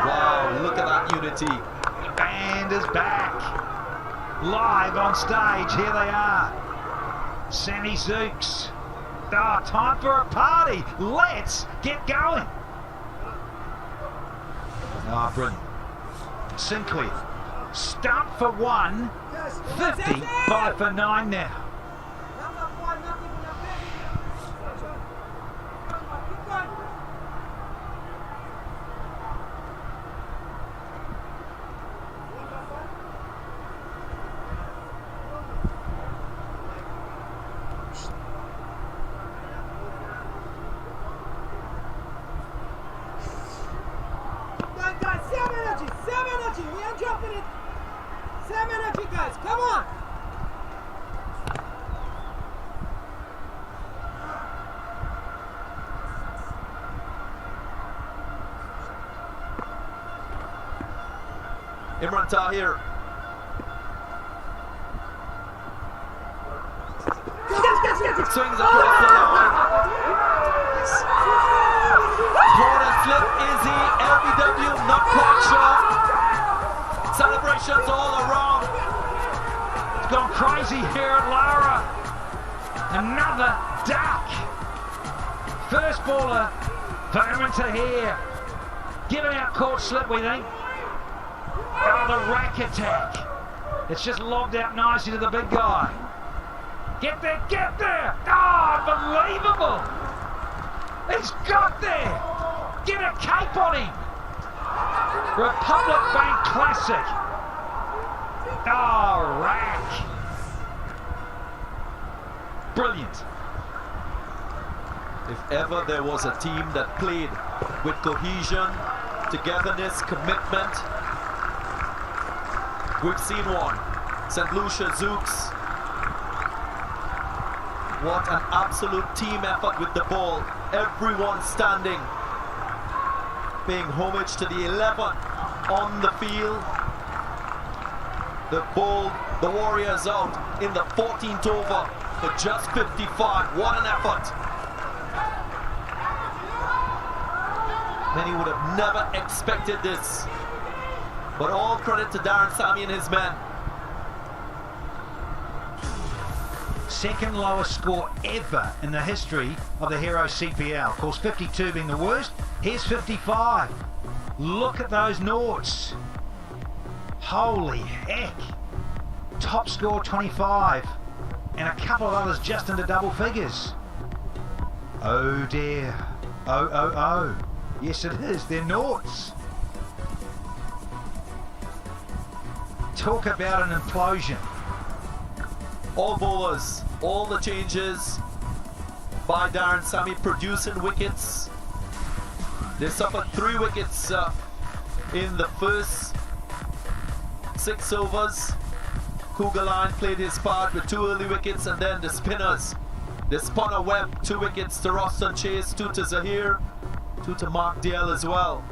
Wow, look at that unity. The band is back. Live on stage, here they are. Sammy Zooks. Ah, time for a party. Let's get going. Ah, brilliant. Sinclair. Stump for 1. 50. 5 for 9 now. Same energy, we ain't dropping it. Same energy, guys, come on. Imran Tahir. Swings across the line. Quarter slip, Izzy, LBW, not quite sure. Celebrations all around. It's gone crazy here at Lara. Another duck. First baller for Imran Tahir. Giving out court slip, we think. Oh, the rack attack. It's just lobbed out nicely to the big guy. Get there, get there! Oh, unbelievable! He's got there! Get a cape on him! Republic Bank Classic. Oh, rack. Brilliant. If ever there was a team that played with cohesion, togetherness, commitment, we've seen one. St. Lucia Zooks. What an absolute team effort with the ball. Everyone standing, paying homage to the 11 on the field. The ball, the Warriors out in the 14th over for just 55. What an effort. Many would have never expected this. But all credit to Darren Sammy and his men. Second lowest score ever in the history of the Hero CPL. Of course, 52 being the worst. Here's 55. Look at those noughts. Holy heck. Top score 25. And a couple of others just into double figures. Oh dear. Oh, oh, oh. Yes, it is. They're noughts. Talk about an implosion. All bowlers, all the changes by Darren Sammy producing wickets. They suffered 3 wickets in the first 6 overs. Kugalan played his part with 2 early wickets, and then the spinners, They spun a web, 2 wickets to Roston Chase, 2 to Zahir, 2 to Mark Dale as well.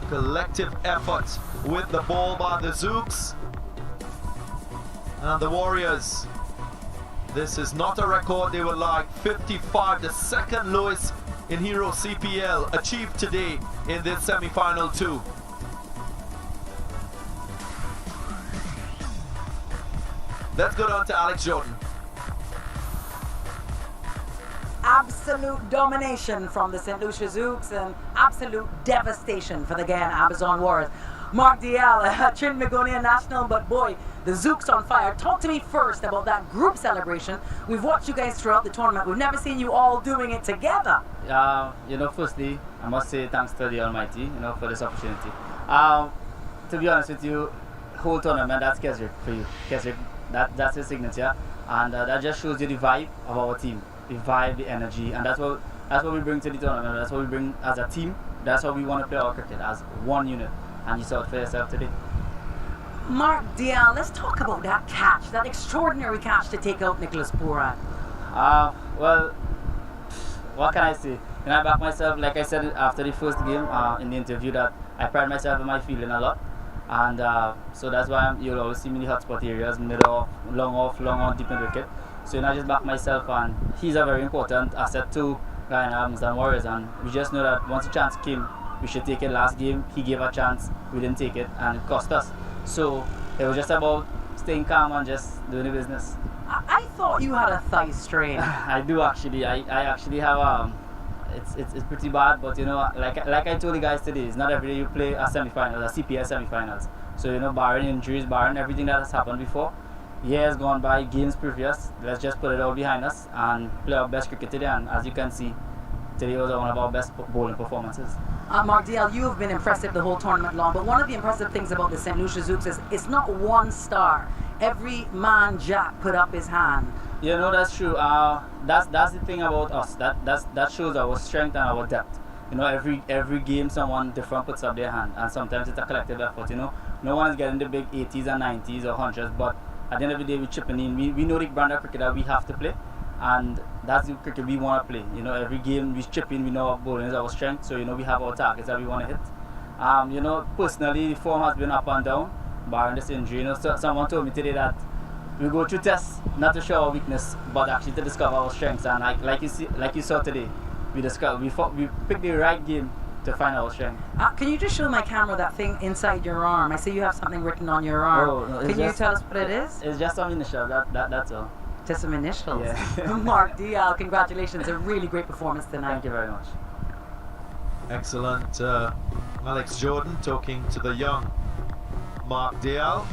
Collective effort with the ball by the Zooks and the Warriors. This is not a record they would like. 55, the second lowest in Hero CPL, achieved today in this semi-final too. Let's go down to Alex Jordan. Absolute domination from the St. Lucia Zooks and absolute devastation for the Guyana Amazon Warriors. Mark Dial, Trinbagonian national, but boy, the Zooks on fire. Talk to me first about that group celebration. We've watched you guys throughout the tournament. We've never seen you all doing it together. Firstly, I must say thanks to the Almighty, for this opportunity. To be honest with you, whole tournament, that's Kesrick for you. Kesrick, that's his signature, and that just shows you the vibe of our team, the vibe, the energy, and that's what we bring to the tournament. That's what we bring as a team. That's how we want to play our cricket, as one unit, and you saw it for yourself today. Mark Dial, let's talk about that catch, that extraordinary catch to take out Nicholas Pooran. Well, what can I say? I back myself, like I said after the first game in the interview, that I pride myself in my fielding a lot. And so that's why you'll always see me in the hotspot areas, middle off, long on, deep in the wicket. So I just back myself, and he's a very important asset to Guyana Amazon Warriors. And we just know that once a chance came, we should take it. Last game, he gave a chance, we didn't take it, and it cost us. So it was just about staying calm and just doing the business. I thought you had a thigh strain. I do actually. I actually have it's pretty bad, but like I told the guys today, it's not every day you play a semi-final, a CPL semi-finals. So barring injuries, barring everything that has happened before, years gone by, games previous, let's just put it all behind us and play our best cricket today. And as you can see, today was one of our best bowling performances. Mark Dial, you have been impressive the whole tournament long, but one of the impressive things about the St. Lucia Zooks is it's not one star. Every man Jack put up his hand. That's true. That's the thing about us. That shows our strength and our depth. Every game someone different puts up their hand, and sometimes it's a collective effort. No one is getting the big 80s and 90s or 100s, but at the end of the day, we're chipping in. We know the brand of cricket that we have to play, and that's the cricket we want to play. Every game we chip in, we know our bowling is our strength, so we have our targets that we want to hit. Personally, the form has been up and down, barring this injury. So someone told me today that we go through tests not to show our weakness, but actually to discover our strengths. And like you saw today, we picked the right game to find our strength. Can you just show my camera that thing inside your arm? I see you have something written on your arm. No, Can you tell us what it is? It's just some initials. That's all. Just some initials. Yeah. Mark Dial, congratulations! A really great performance tonight. Thank you very much. Excellent. Alex Jordan talking to the young Mark Dial.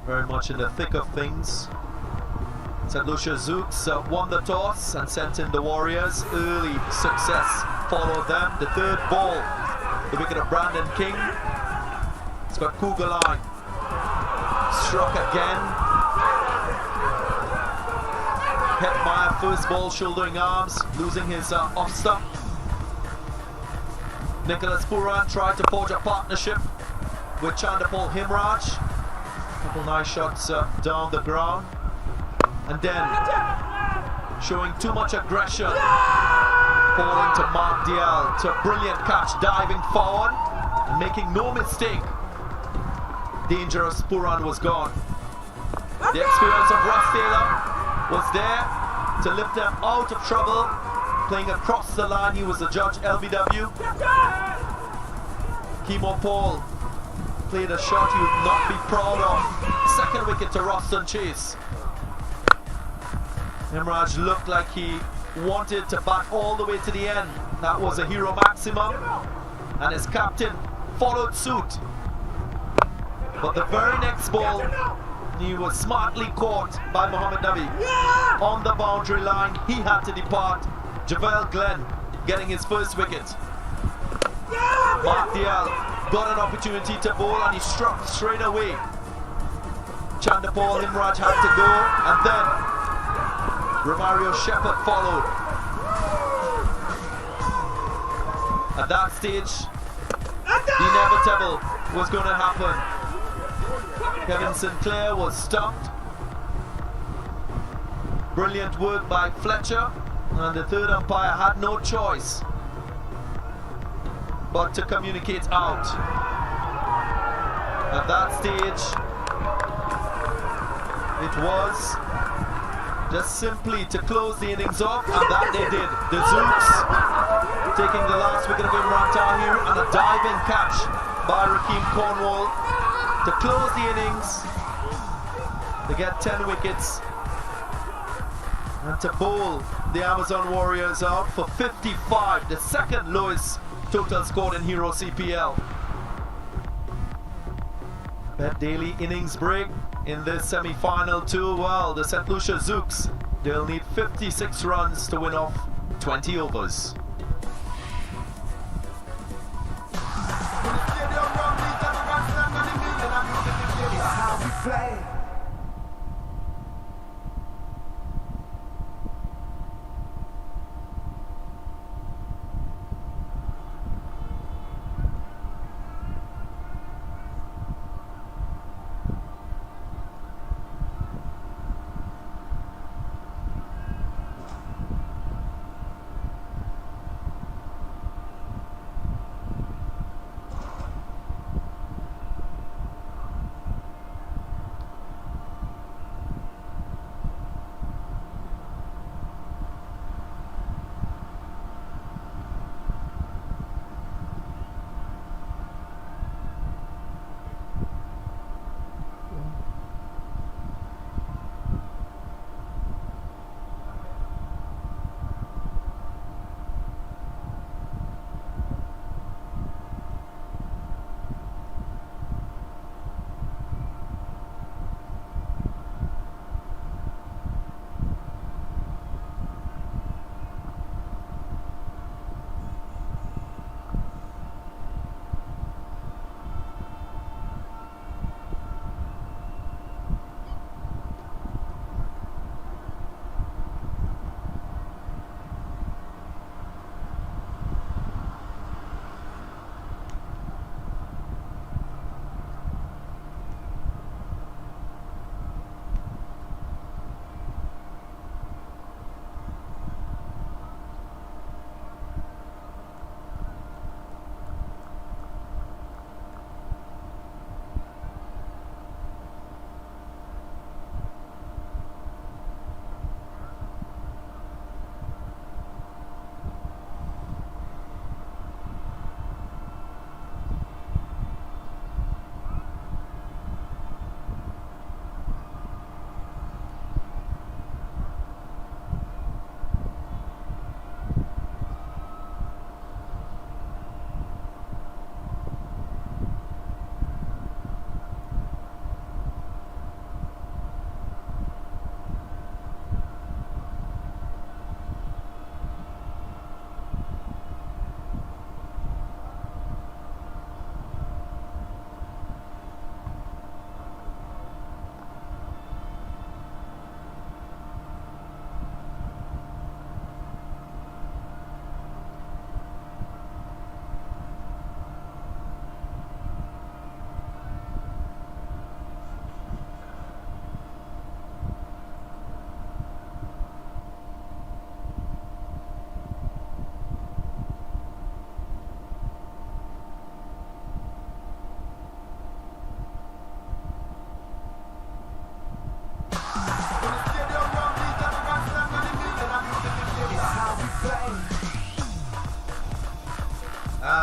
Very much in the thick of things. St. Lucia Zooks won the toss and sent in the Warriors. Early success followed them. The third ball, the wicket of Brandon King. It's got Kugeline. Struck again. Hetmeyer, first ball, shouldering arms, losing his off stump. Nicholas Pooran tried to forge a partnership with Chandapal Himraj. Couple nice shots down the ground, and then showing too much aggression, falling to Mark Dial to a brilliant catch, diving forward and making no mistake. Dangerous Pooran was gone. The experience of Ross Taylor was there to lift them out of trouble, playing across the line. He was the judge, LBW. Kimo Paul played a shot he would not be proud of. Second wicket to Roston Chase. Himraj looked like he wanted to bat all the way to the end. That was a hero maximum, and his captain followed suit. But the very next ball, he was smartly caught by Mohammad Nabi. On the boundary line, he had to depart. Javel Glenn getting his first wicket. Mark Dial got an opportunity to bowl and he struck straight away. Chandapal Himraj had to go, and then Romario Shepherd followed. At that stage, the inevitable was going to happen. Kevin Sinclair was stumped. Brilliant work by Fletcher, and the third umpire had no choice but to communicate out. At that stage, it was just simply to close the innings off, and that they did. The Zooks taking the last wicket of Imran Tahir, and a diving catch by Rakeem Cornwall to close the innings, to get 10 wickets, and to bowl the Amazon Warriors out for 55, the second lowest total scored in Hero CPL. That daily innings break in this semi-final too. Well, the St. Lucia Zooks, they'll need 56 runs to win off 20 overs.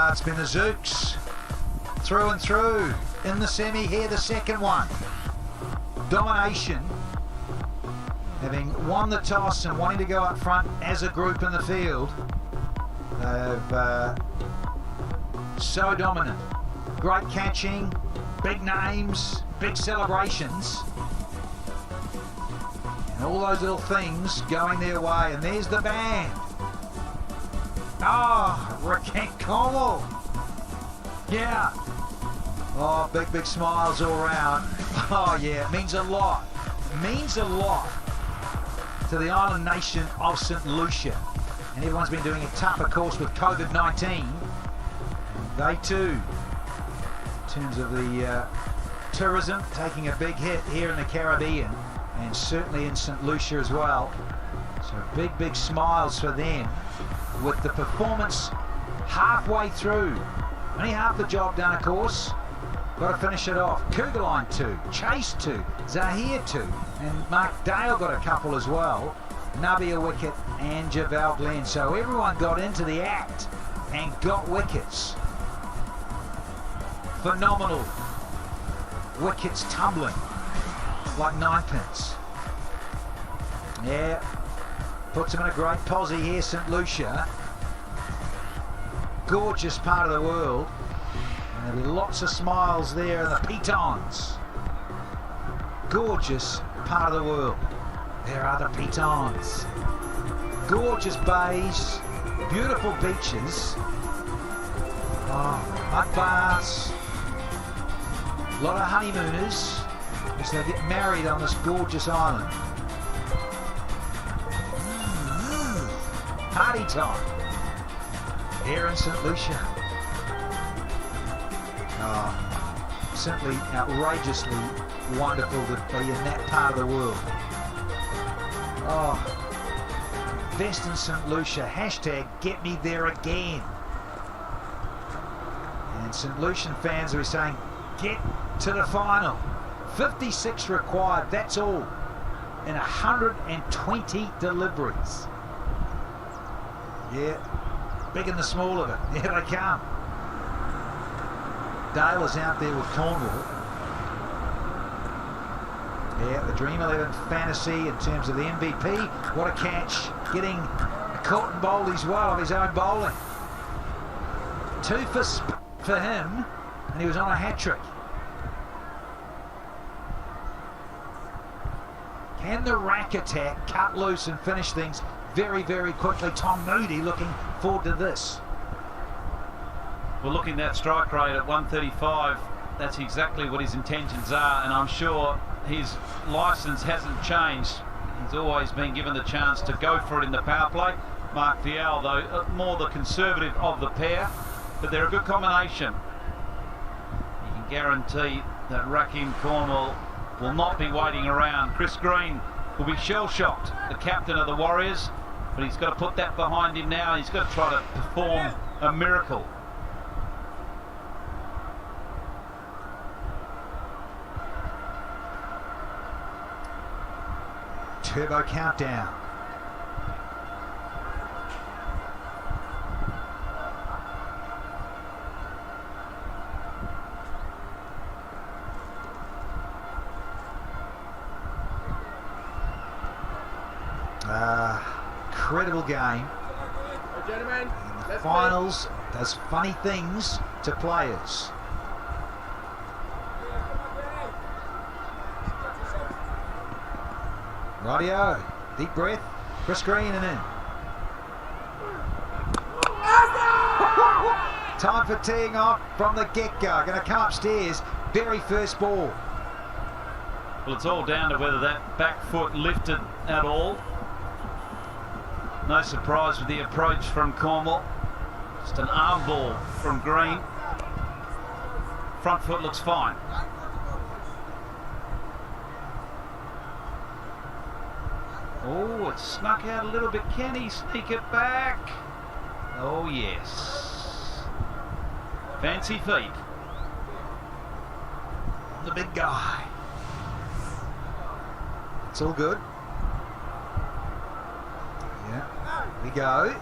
It's been the Zooks through and through in the semi here, the second one. Domination, having won the toss and wanting to go up front as a group in the field. They've so dominant. Great catching, big names, big celebrations. And all those little things going their way. And there's the band. Oh, Rakeem Cornwall. Yeah. Oh, big smiles all around. Oh, yeah, it means a lot. It means a lot to the island nation of St. Lucia. And everyone's been doing it tough, of course, with COVID-19. They too, in terms of the tourism, taking a big hit here in the Caribbean. and certainly in St Lucia as well. So big smiles for them with the performance halfway through. Only half the job done, of course. Got to finish it off. Kugelheim 2, Chase 2, Zahir 2, and Mark Dale got a couple as well. Nubby a wicket and Javel Glenn. So everyone got into the act and got wickets. Phenomenal. Wickets tumbling like ninepins. Yeah, puts them in a great posse here, St Lucia. Gorgeous part of the world. And there'll be lots of smiles there in the Pitons. Gorgeous part of the world. There are the Pitons. Gorgeous bays, beautiful beaches. Oh, mud baths. A lot of honeymooners as they get married on this gorgeous island. Party time here in St Lucia. Simply outrageously wonderful to be in that part of the world. Invest in St Lucia, hashtag get me there again. And St Lucian fans are saying get to the final. 56 required, that's all, in 120 deliveries. Yeah, big and the small of it, here they come. Dale is out there with Cornwall. Yeah, the Dream 11 fantasy in terms of the MVP. What a catch, getting a cotton bowl as well of his own bowling. 2 for him, and he was on a hat-trick. Can the rack attack cut loose and finish things very quickly? Tom Moody looking forward to this. Well, looking at that strike rate at 135, that's exactly what his intentions are, and I'm sure his licence hasn't changed. He's always been given the chance to go for it in the power play. Mark Vial, though, more the conservative of the pair, but they're a good combination. You can guarantee that Rakim Cornwall will not be waiting around. Chris Green will be shell-shocked, the captain of the Warriors, but he's got to put that behind him now. He's got to try to perform a miracle. Turbo countdown. Incredible game. Gentlemen, And the finals does funny things to players. Rightio, deep breath, Chris Green and in. Time for teeing off from the get-go. Going to come upstairs, very first ball. Well, it's all down to whether that back foot lifted at all. No surprise with the approach from Cornwall. Just an arm ball from Green. Front foot looks fine. Oh, it snuck out a little bit. Can he sneak it back? Oh, yes. Fancy feet. The big guy. It's all good. Yeah, we go.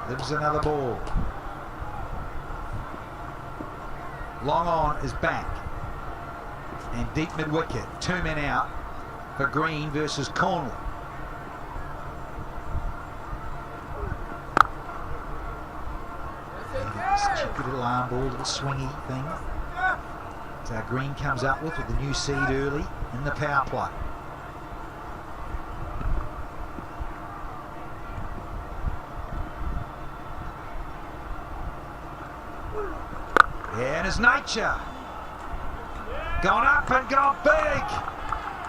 There's another ball. Long on is back. And deep mid-wicket. 2 men out for Green versus Cornwall. Cheeky little arm ball, little swingy thing. So Green comes up with the new seed early in the power play. Yeah, and his nature. Gone up and gone big.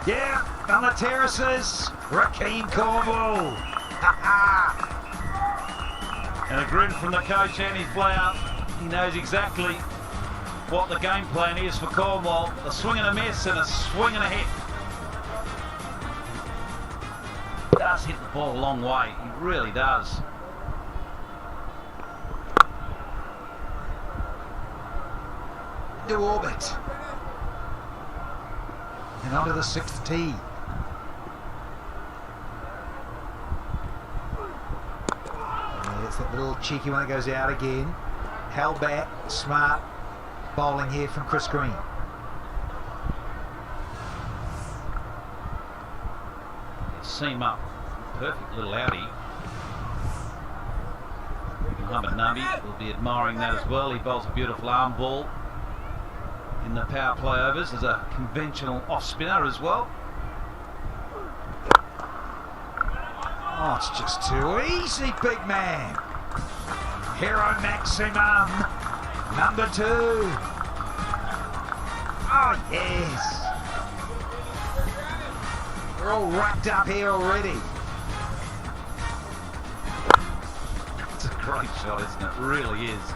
Yeah, on the terraces, Rakim Cornwall. And a grin from the coach, Andy Flower. He knows exactly what the game plan is for Cornwall. A swing and a miss and a swing and a hit. ball a long way. He really does. Into orbit. And onto the 6th tee. Yeah, it's that little cheeky one that goes out again. Held back, smart bowling here from Chris Green. Seam up. Perfect little outie. Muhammad Nabi will be admiring that as well. He bowls a beautiful arm ball in the power play overs as a conventional off spinner as well. Oh, it's just too easy, big man. Hero maximum. Number 2. Oh, yes. We're all wrapped up here already. It's a great shot, isn't it? It really is.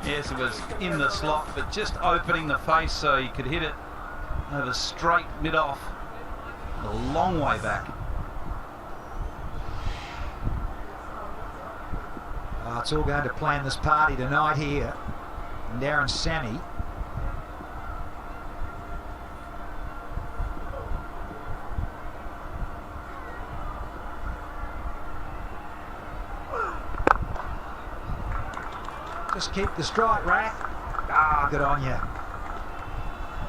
Yes, it was in the slot, but just opening the face so he could hit it over straight mid-off. A long way back. Oh, it's all going to plan this party tonight here. And Darren Sammy. Just keep the strike, Rack. Ah, good on you.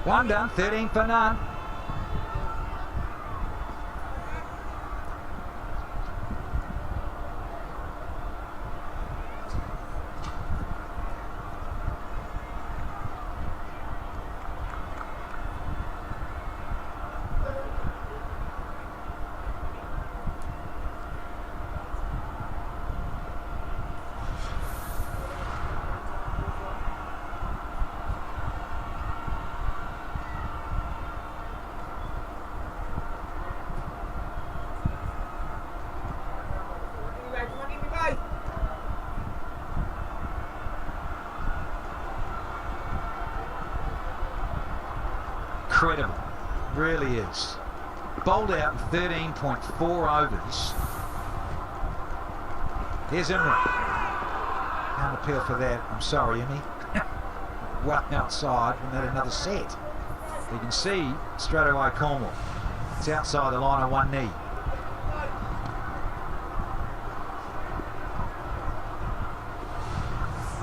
1 done, 13 for none. Incredible, really is. Bowled out in 13.4 overs. Here's Imran. Can't appeal for that, I'm sorry, Emmy. Well outside and then another set. You can see straight away Cornwall. It's outside the line on one knee.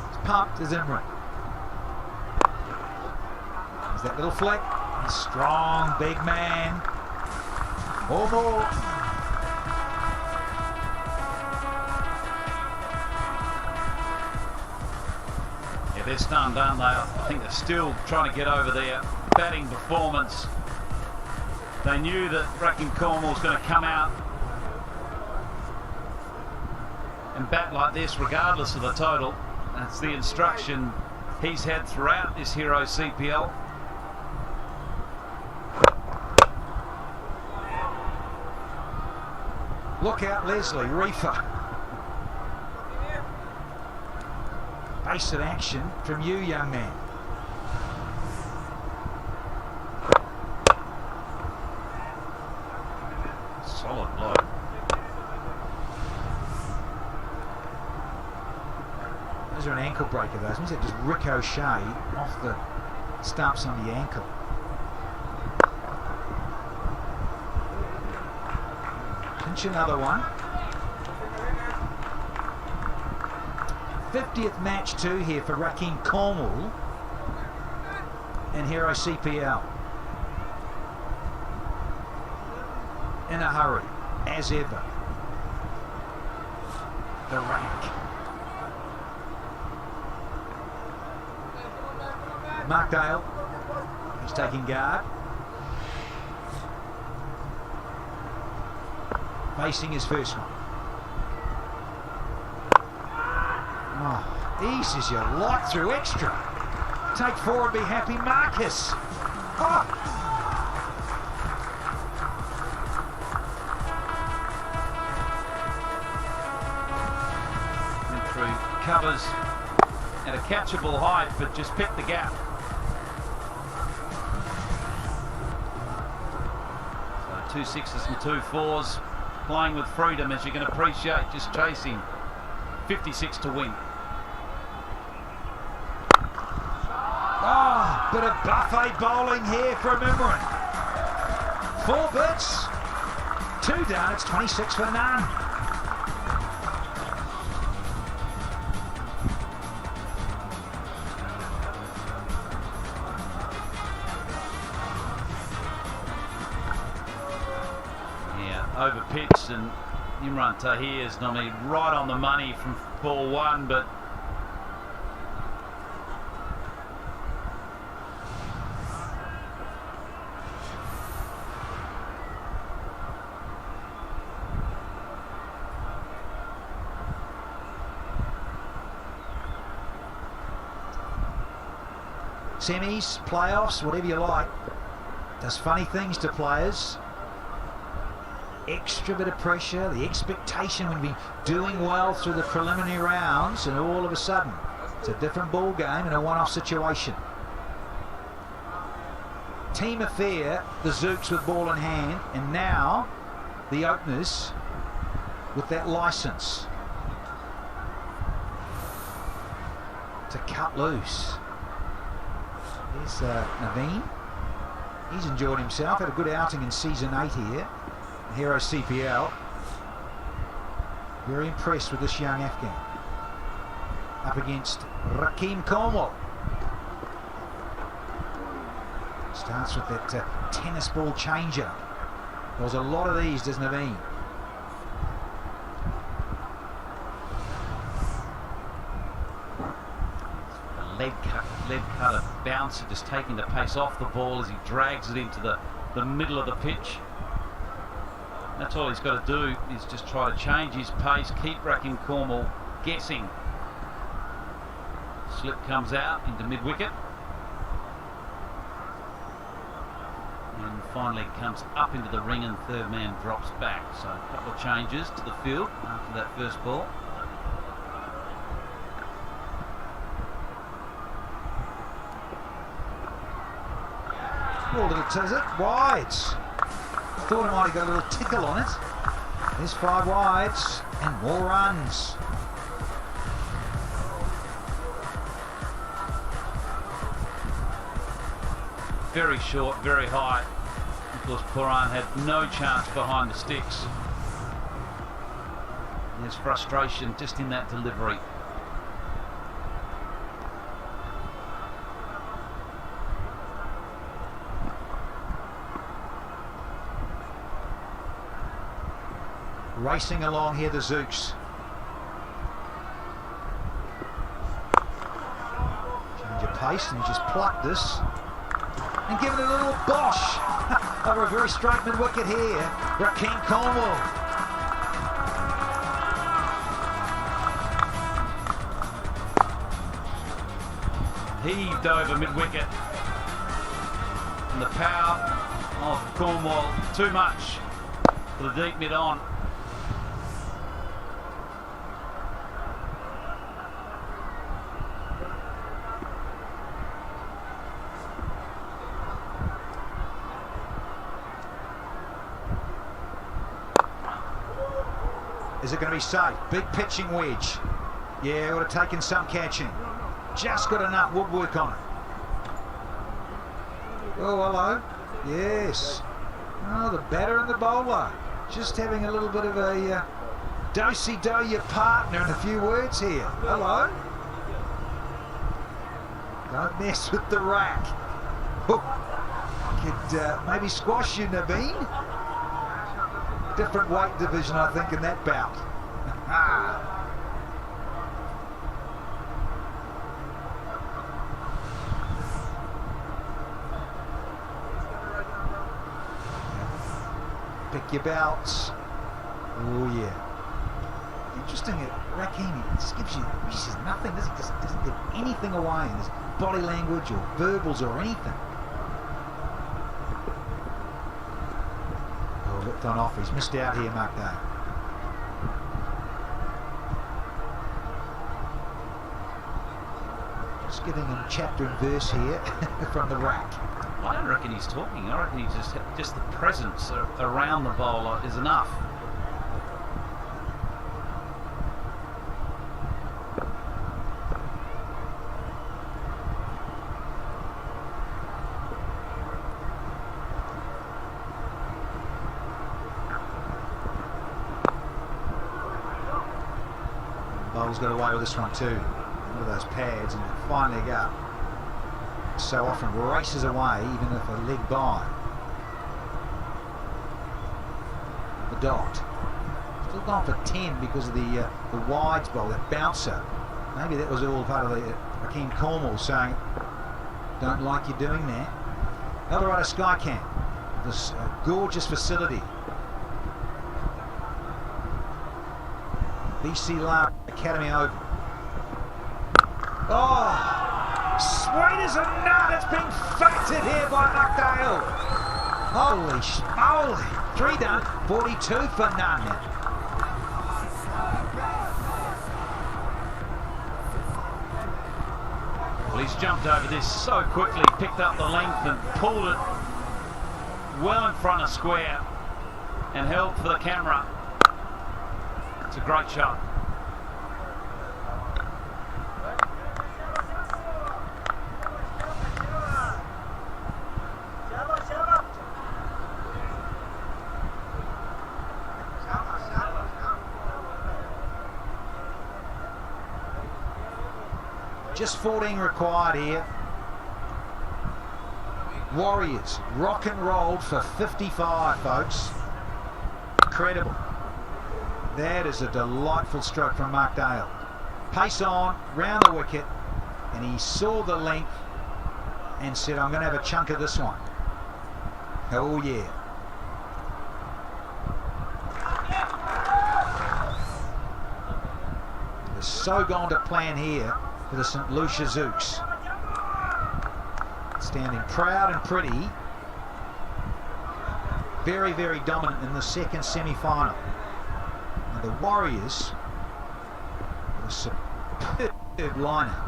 It's pumped as Imran. There's that little flick. Strong, big man. Or more. Yeah, they're stunned, aren't they? I think they're still trying to get over their batting performance. They knew that Bracken Cornwall was going to come out and bat like this regardless of the total. That's the instruction he's had throughout this Hero CPL. Look out, Leslie, reefer. Base of action from you, young man. Solid blow. Those are an ankle breaker, those ones that just ricochet off the stumps on the ankle. Pinch another one. 50th match 2 here for Raheem Cornwall and Hero CPL. In a hurry, as ever. The rack. Mark Dale, he's taking guard. Facing his first one. Oh, eases your lot through extra. Take 4 and be happy, Marcus. Oh. Went through covers at a catchable height, but just picked the gap. So 2 6s and 2 4s. playing with freedom, as you can appreciate, just chasing 56 to win. Oh, bit of buffet bowling here from Imran. 4 bits, 2 down, it's 26 for none. Over pitch, and Imran Tahir is normally right on the money from ball 1, but semis, playoffs, whatever you like, does funny things to players. Extra bit of pressure, the expectation when we're doing well through the preliminary rounds, and all of a sudden it's a different ball game in a one-off situation. Team affair, the Zooks with ball in hand, and now the openers with that license to cut loose. There's Naveen. He's enjoyed himself, had a good outing in season 8 here. Hero CPL. Very impressed with this young Afghan. Up against Rakeem Cornwall. Starts with that tennis ball changer. There's a lot of these, doesn't Naveen? lead cutter bouncer, just taking the pace off the ball as he drags it into the middle of the pitch. That's all he's got to do, is just try to change his pace, keep Rakeem Cornwall guessing. Slip comes out into mid-wicket. And finally comes up into the ring, and third man drops back. So a couple of changes to the field after that first ball. Oh, a little is it? Wides. Thought it might have got a little tickle on it. There's 5 wides and more runs. Very short, very high. Of course, Quran had no chance behind the sticks. There's frustration just in that delivery. Racing along here, the Zooks. Change of pace, and he just plucked this and give it a little bosh over a very straight mid-wicket here. Rakeem Cornwall. Heaved over mid-wicket. And the power of Cornwall, too much for the deep mid-on. Is it going to be safe? Big pitching wedge. Yeah, would have taken some catching. Just got enough woodwork on it. Oh, hello. Yes. Oh, the batter and the bowler. Just having a little bit of a do-si-do your partner in a few words here. Hello. Don't mess with the rack. Oh, could maybe squash you, Naveen. Different weight division, I think, in that bout. Pick your bouts. Oh yeah. Interesting at Rakeem, it just gives you, he says nothing, does he? Just doesn't give anything away in his body language or verbals or anything. Looked on off, he's missed out here, Mark Day. Just giving him chapter and verse here from the rack. I don't reckon he's talking. I reckon he's just the presence around the bowler is enough. Markdale's got away with this one too. Look at those pads and fine leg up. So often races away, even if a leg by. The dot. Still gone for 10 because of the wides bowl, that bouncer. Maybe that was all part of the Hakeem Cornwall saying, don't like you doing that. Eldorado Skycam, this gorgeous facility. BC Lar Academy Oval. Oh, sweet as a nut. It's been fatted here by Markdale. Holy schmoly. 3 done, 42 for none now. Well, he's jumped over this so quickly, picked up the length and pulled it well in front of square and held for the camera. It's a great shot. Just 14 required here. Warriors rock and rolled for 55, folks. Incredible. That is a delightful stroke from Markdale. Pace on, round the wicket, and he saw the length and said, I'm going to have a chunk of this one. Oh yeah. It's so gone to plan here for the St. Lucia Zooks. Standing proud and pretty. Very, very dominant in the second semi-final. And the Warriors, with a superb lineup.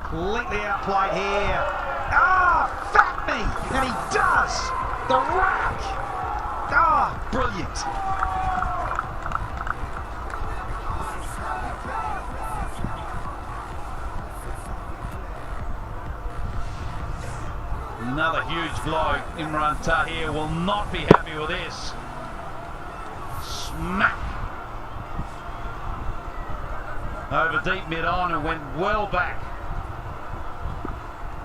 Completely outplayed here. Ah, fat me! And he does! The rack! Ah, brilliant! Another huge blow. Imran Tahir will not be happy with this. Smack! Over deep mid-on and went well back.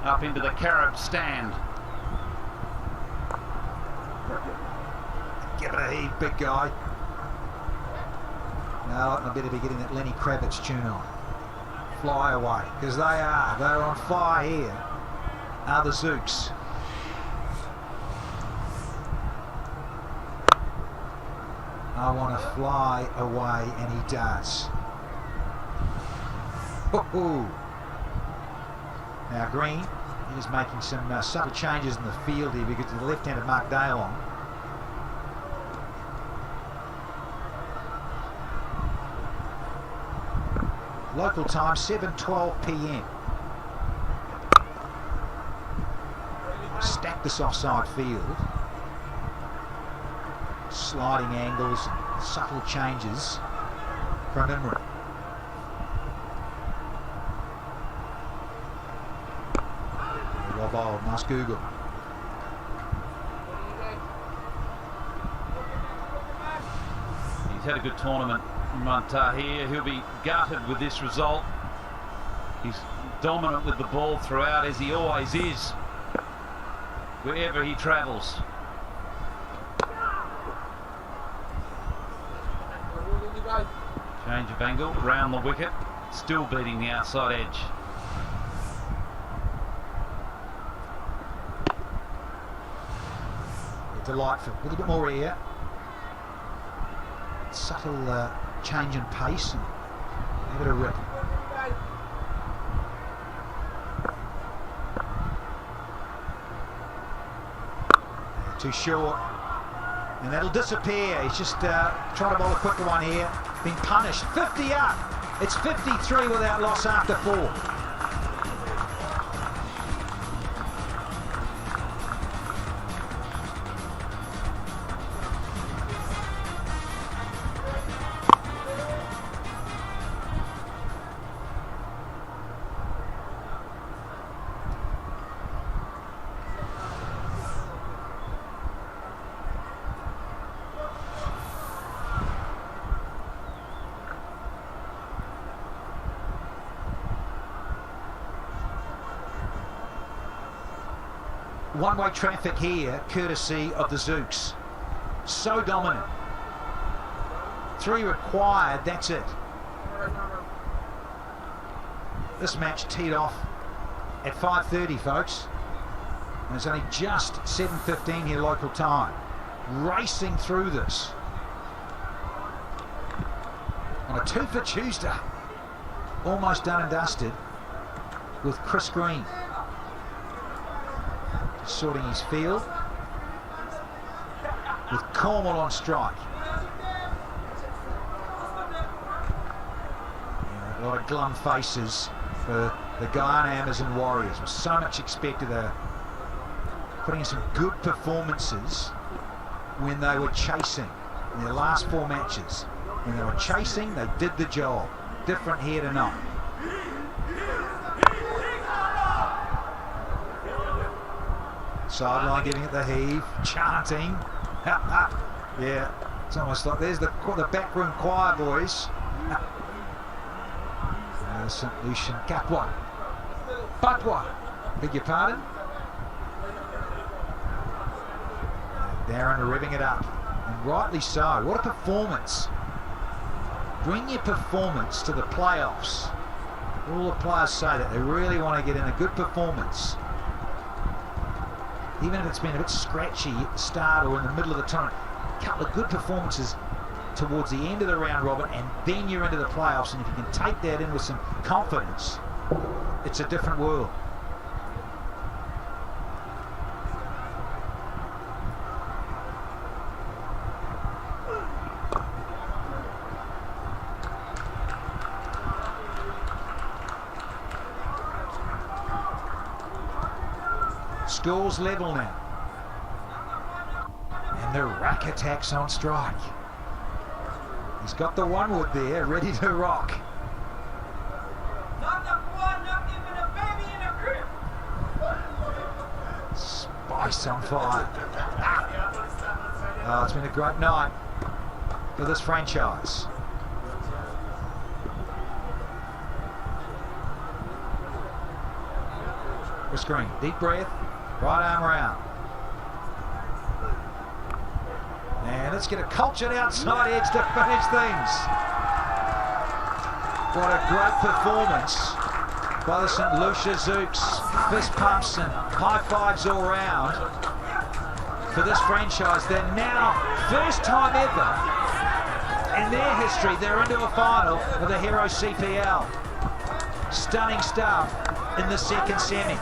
Up into the Carib stand. Give it a heave, big guy. No, I better be getting that Lenny Kravitz tune on. Fly away, because they're on fire here. Are the Zooks. I want to fly away, and he does. Ooh. Now Green is making some subtle changes in the field here because of the left-handed Markdale on. Local time 7:12 p.m. Stack this offside field. Sliding angles, subtle changes from Imran. Well bowled, nice Google. He's had a good tournament, Imran Tahir. He'll be gutted with this result. He's dominant with the ball throughout, as he always is, wherever he travels. Change of angle, round the wicket, still beating the outside edge. Delightful, a little bit more air. Subtle change in pace and give it a rip. Too short, and that'll disappear. He's just trying to bowl a quicker one here. Been punished. 50 up. It's 53 without loss after 4. one-way traffic here, courtesy of the Zooks. So dominant. 3 required, that's it. This match teed off at 5:30, folks. And it's only just 7:15 here local time. Racing through this. On a 2 for Tuesday. Almost done and dusted with Chris Green. Just sorting his field. With Cornwall on strike. Yeah, a lot of glum faces for the Guyana Amazon Warriors. With so much expected. They're putting in some good performances when they were chasing in their last 4 matches. When they were chasing, they did the job. Different here tonight. Sideline giving it the heave, chanting. Yeah, it's almost like there's the backroom choir, boys. St. Lucian Kapwa. Patwa, beg your pardon. Darren revving it up, and rightly so. What a performance. Bring your performance to the playoffs. All the players say that they really want to get in a good performance. Even if it's been a bit scratchy at the start or in the middle of the tournament. A couple of good performances towards the end of the round robin, and then you're into the playoffs, and if you can take that in with some confidence, it's a different world. Scores level now. And the rack attacks on strike. He's got the one wood there, ready to rock. Spice on fire. Oh, it's been a great night for this franchise. The screen, deep breath, right arm around. And let's get a cultured outside edge to finish things. What a great performance by the St. Lucia Zooks. Fist pumps and high fives all round for this franchise. They're now, first time ever in their history, they're into a final of the Hero CPL. Stunning stuff in the second semi.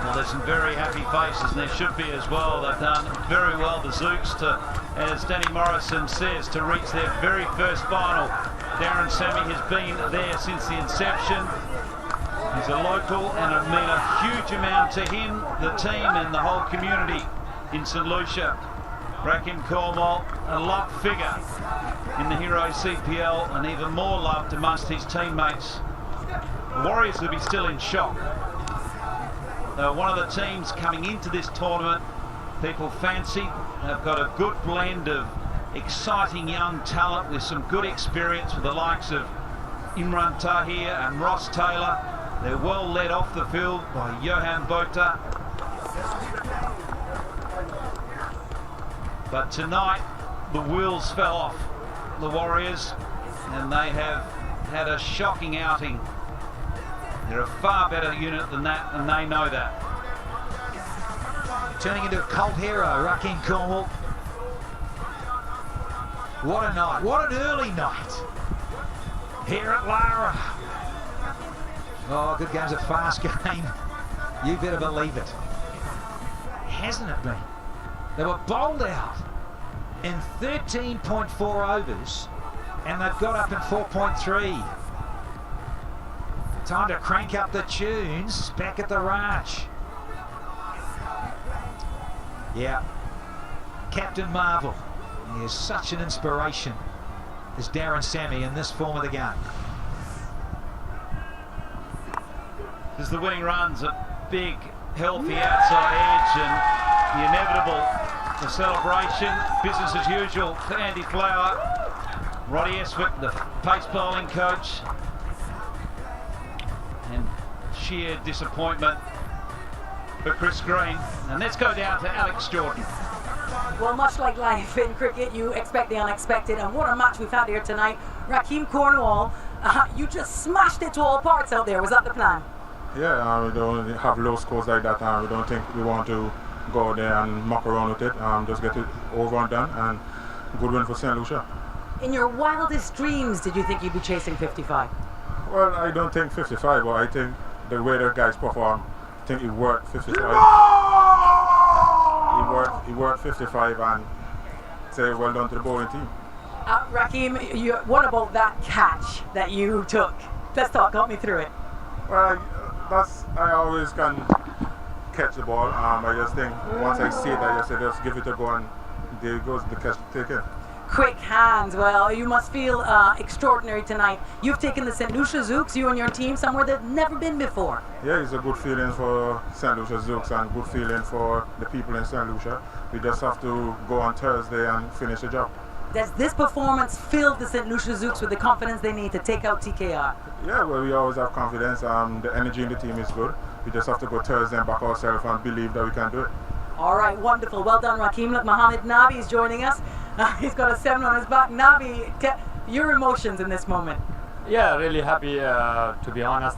Well, there's some very happy faces, and there should be as well. They've done very well, the Zooks, to, as Danny Morrison says, to reach their very first final. Darren Sammy has been there since the inception. He's a local, and it means a huge amount to him, the team, and the whole community in St. Lucia. Rakim Cornwall, a loved figure in the Hero CPL, and even more loved amongst his teammates. The Warriors will be still in shock. They're one of the teams coming into this tournament people fancy. They've got a good blend of exciting young talent with some good experience with the likes of Imran Tahir and Ross Taylor. They're well led off the field by Johan Bota. But tonight the wheels fell off the Warriors, and they have had a shocking outing. They're a far better unit than that, and they know that. Turning into a cult hero, Rakim Cornwall. What a night, what an early night here at Lara. Oh, good game's a fast game. You better believe it. Hasn't it been? They were bowled out in 13.4 overs, and they've got up in 4.3. Time to crank up the tunes back at the ranch. Yeah, Captain Marvel. He is such an inspiration as Darren Sammy in this form of the game. As the winning runs, a big, healthy outside edge, and the inevitable, the celebration, business as usual for Andy Flower. Roddy Eswick, the pace bowling coach, and sheer disappointment for Chris Green. And let's go down to Alex Jordan. Well, much like life in cricket, you expect the unexpected, and what a match we've had here tonight. Raheem Cornwall, you just smashed it to all parts out there. Was that the plan? Yeah, we don't have low scores like that, and we don't think we want to go there and muck around with it. Just get it over and done, and good win for St. Lucia. In your wildest dreams, did you think you'd be chasing 55? Well, I don't think 55, but I think the way the guys perform, I think he worked 55. He worked 55 and say well done to the bowling team. Raheem, what about that catch that you took? Let's talk me through it. Well, I always can catch the ball. I just think once I see it, I just give it a go, and there goes the catch taken. Quick hands. Well, you must feel extraordinary tonight. You've taken the St. Lucia Zooks, you and your team, somewhere they've never been before. Yeah, it's a good feeling for St. Lucia Zooks and good feeling for the people in St. Lucia. We just have to go on Thursday and finish the job. Does this performance fill the St. Lucia Zooks with the confidence they need to take out TKR? Yeah, well, we always have confidence. The energy in the team is good. We just have to go Thursday and back ourselves and believe that we can do it. All right, wonderful. Well done, Raheem. Look, Mohamed Nabi is joining us. He's got a 7 on his back. Nabi, your emotions in this moment? Yeah, really happy, to be honest.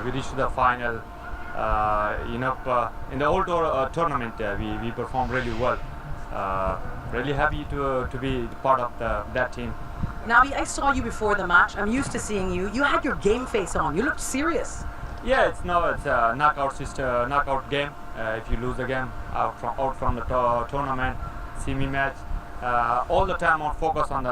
We reached the final. In the whole tournament, we performed really well. Really happy to be part of that team. Nabi, I saw you before the match. I'm used to seeing you. You had your game face on. You looked serious. Yeah, it's a knockout game. If you lose the game out from the tournament, semi-match, all the time on focus on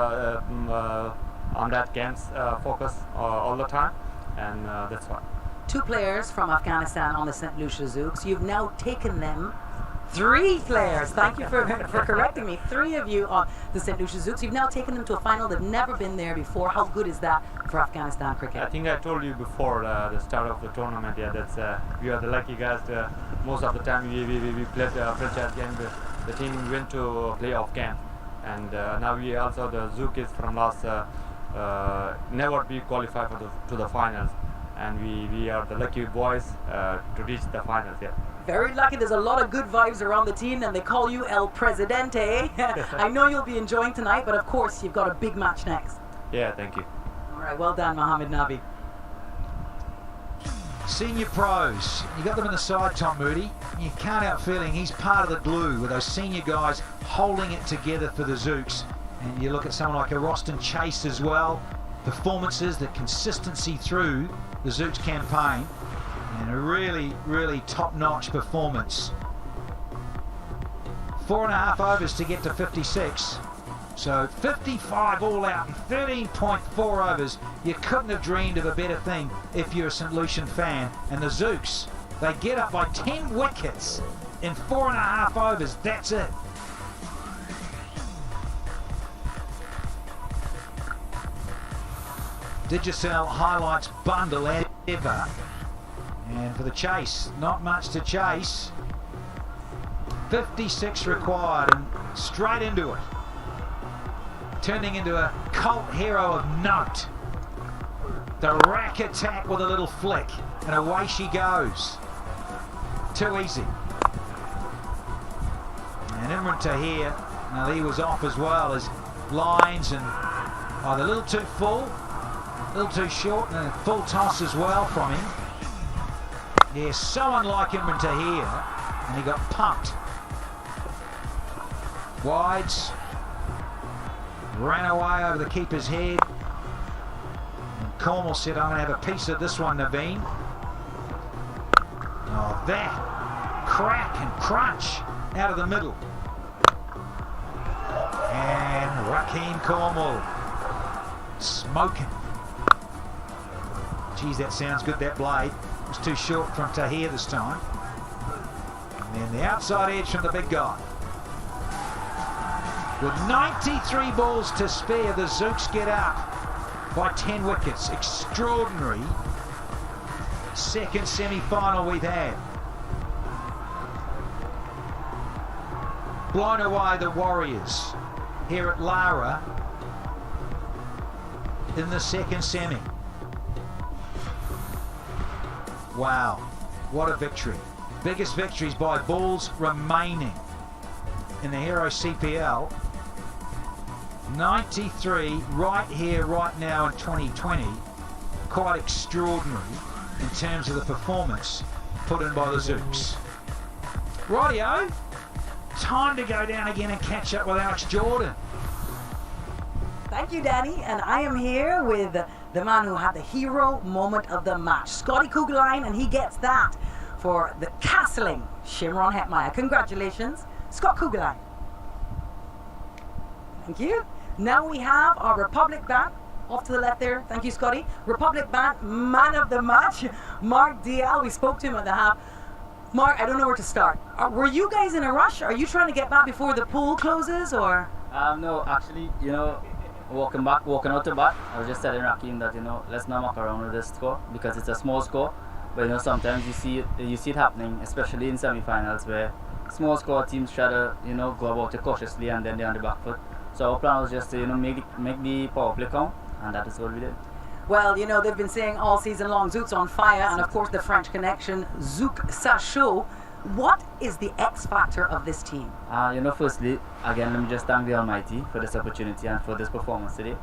that game's focus all the time, and that's why. 2 players from Afghanistan on the St. Lucia Zooks. You've now taken them. 3 players. Thank you for correcting me. 3 of you on the St. Lucia Zooks. You've now taken them to a final. They've never been there before. How good is that for Afghanistan cricket? I think I told you before the start of the tournament. Yeah, that's we are the lucky guys. Most of the time we played the franchise game. The team went to a playoff game, and now we also the Zook from last never be qualified to the finals, and we are the lucky boys to reach the finals. Yeah. Very lucky. There's a lot of good vibes around the team, and they call you El Presidente. I know you'll be enjoying tonight, but of course you've got a big match next. Yeah, thank you. All right, well done, Mohamed Nabi. Senior pros, you got them in the side, Tom Moody. You can't help feeling he's part of the glue with those senior guys holding it together for the Zooks. And you look at someone like a Roston Chase as well. Performances, the consistency through the Zooks campaign. And a really, really top-notch performance. 4.5 overs to get to 56. So 55 all out in 13.4 overs. You couldn't have dreamed of a better thing if you're a St. Lucian fan. And the Zooks, they get up by 10 wickets in 4.5 overs. That's it. Digicel highlights bundle ever. And for the chase, not much to chase. 56 required and straight into it. Turning into a cult hero of note. The rack attack with a little flick. And away she goes. Too easy. And Imran Tahir, now he was off as well as lines and either a little too full, a little too short, and a full toss as well from him. Yeah, so unlike Imran Tahir, and he got pumped. Wides, ran away over the keeper's head. And Cornwall said, I'm going to have a piece of this one, Naveen. Oh, that crack and crunch out of the middle. And Raheem Cornwall smoking. Geez, that sounds good, that blade. Was too short from Tahir this time. And then the outside edge from the big guy. With 93 balls to spare, the Zooks get up by 10 wickets. Extraordinary second semi-final we've had. Blown away the Warriors here at Lara in the second semi. Wow, what a victory. biggest victories by balls remaining in the Hero CPL. 93 right here, right now in 2020. Quite extraordinary in terms of the performance put in by the Zooks. Rightio, time to go down again and catch up with Alex Jordan. Thank you, Danny. And I am here with the man who had the hero moment of the match, Scotty Kugelheim, and he gets that for the castling Shimron Hetmeyer. Congratulations, Scott Kugelheim. Thank you. Now we have our Republic Band. Off to the left there. Thank you, Scotty. Republic Band, man of the match, Mark DL. We spoke to him at the half. Mark, I don't know where to start. Were you guys in a rush? Are you trying to get back before the pool closes, or? No, actually, walking out to bat, I was just telling Rakim that, let's not muck around with this score because it's a small score. But, sometimes you see it happening, especially in semi-finals where small score teams try to, go about it cautiously and then they're on the back foot. So our plan was just to, make the power play count, and that is what we did. Well, they've been saying all season long, Zouk's on fire, and of course the French connection, Zouk Sachaud. What is the X factor of this team? Firstly, again, let me just thank the Almighty for this opportunity and for this performance today.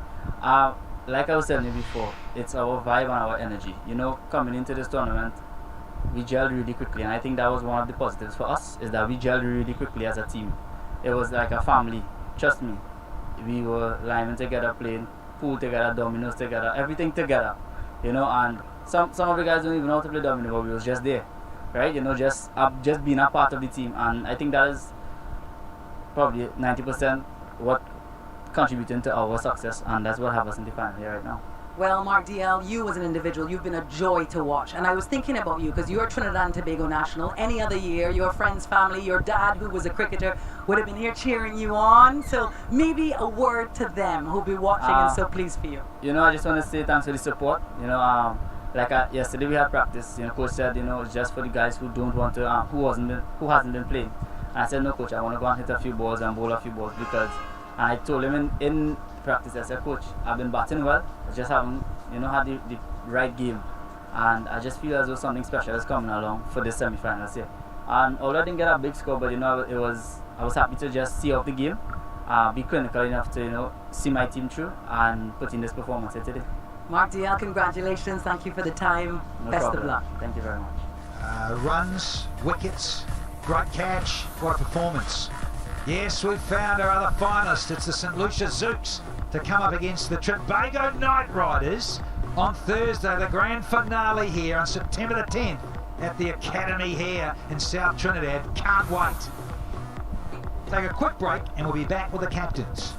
Like I was telling you before, it's our vibe and our energy. Coming into this tournament, we gelled really quickly, and I think that was one of the positives for us, is that we gelled really quickly as a team. It was like a family, trust me. We were lining together, playing pool together, dominoes together, everything together, and some of the guys don't even know how to play domino, but we was just there, right? Just being a part of the team, and I think that is probably 90% what contributing to our success, and that's what have us in the final here right now. Well, Mark DL, you as an individual, you've been a joy to watch, and I was thinking about you because you're Trinidad and Tobago national. Any other year, your friends, family, your dad, who was a cricketer, would have been here cheering you on. So maybe a word to them who'll be watching and so pleased for you. I just want to say thanks for the support. Yesterday we had practice. Coach said, it's just for the guys who don't want to, who hasn't been playing. And I said, no, coach, I want to go and hit a few balls and bowl a few balls because. And I told him in practice, I said, coach, I've been batting well. I just haven't, had the right game. And I just feel as though something special is coming along for this semi-finals here. And although I didn't get a big score, but I was happy to just see out the game, be clinical enough to see my team through and put in this performance here today. Mark DL, congratulations. Thank you for the time. No Best problem. of luck. Thank you very much. Runs, wickets, great catch, what a performance. Yes, we've found our other finalist. It's the St. Lucia Zooks to come up against the Tobago Knight Riders on Thursday, the grand finale here on September the 10th at the Academy here in South Trinidad. Can't wait. Take a quick break and we'll be back with the captains.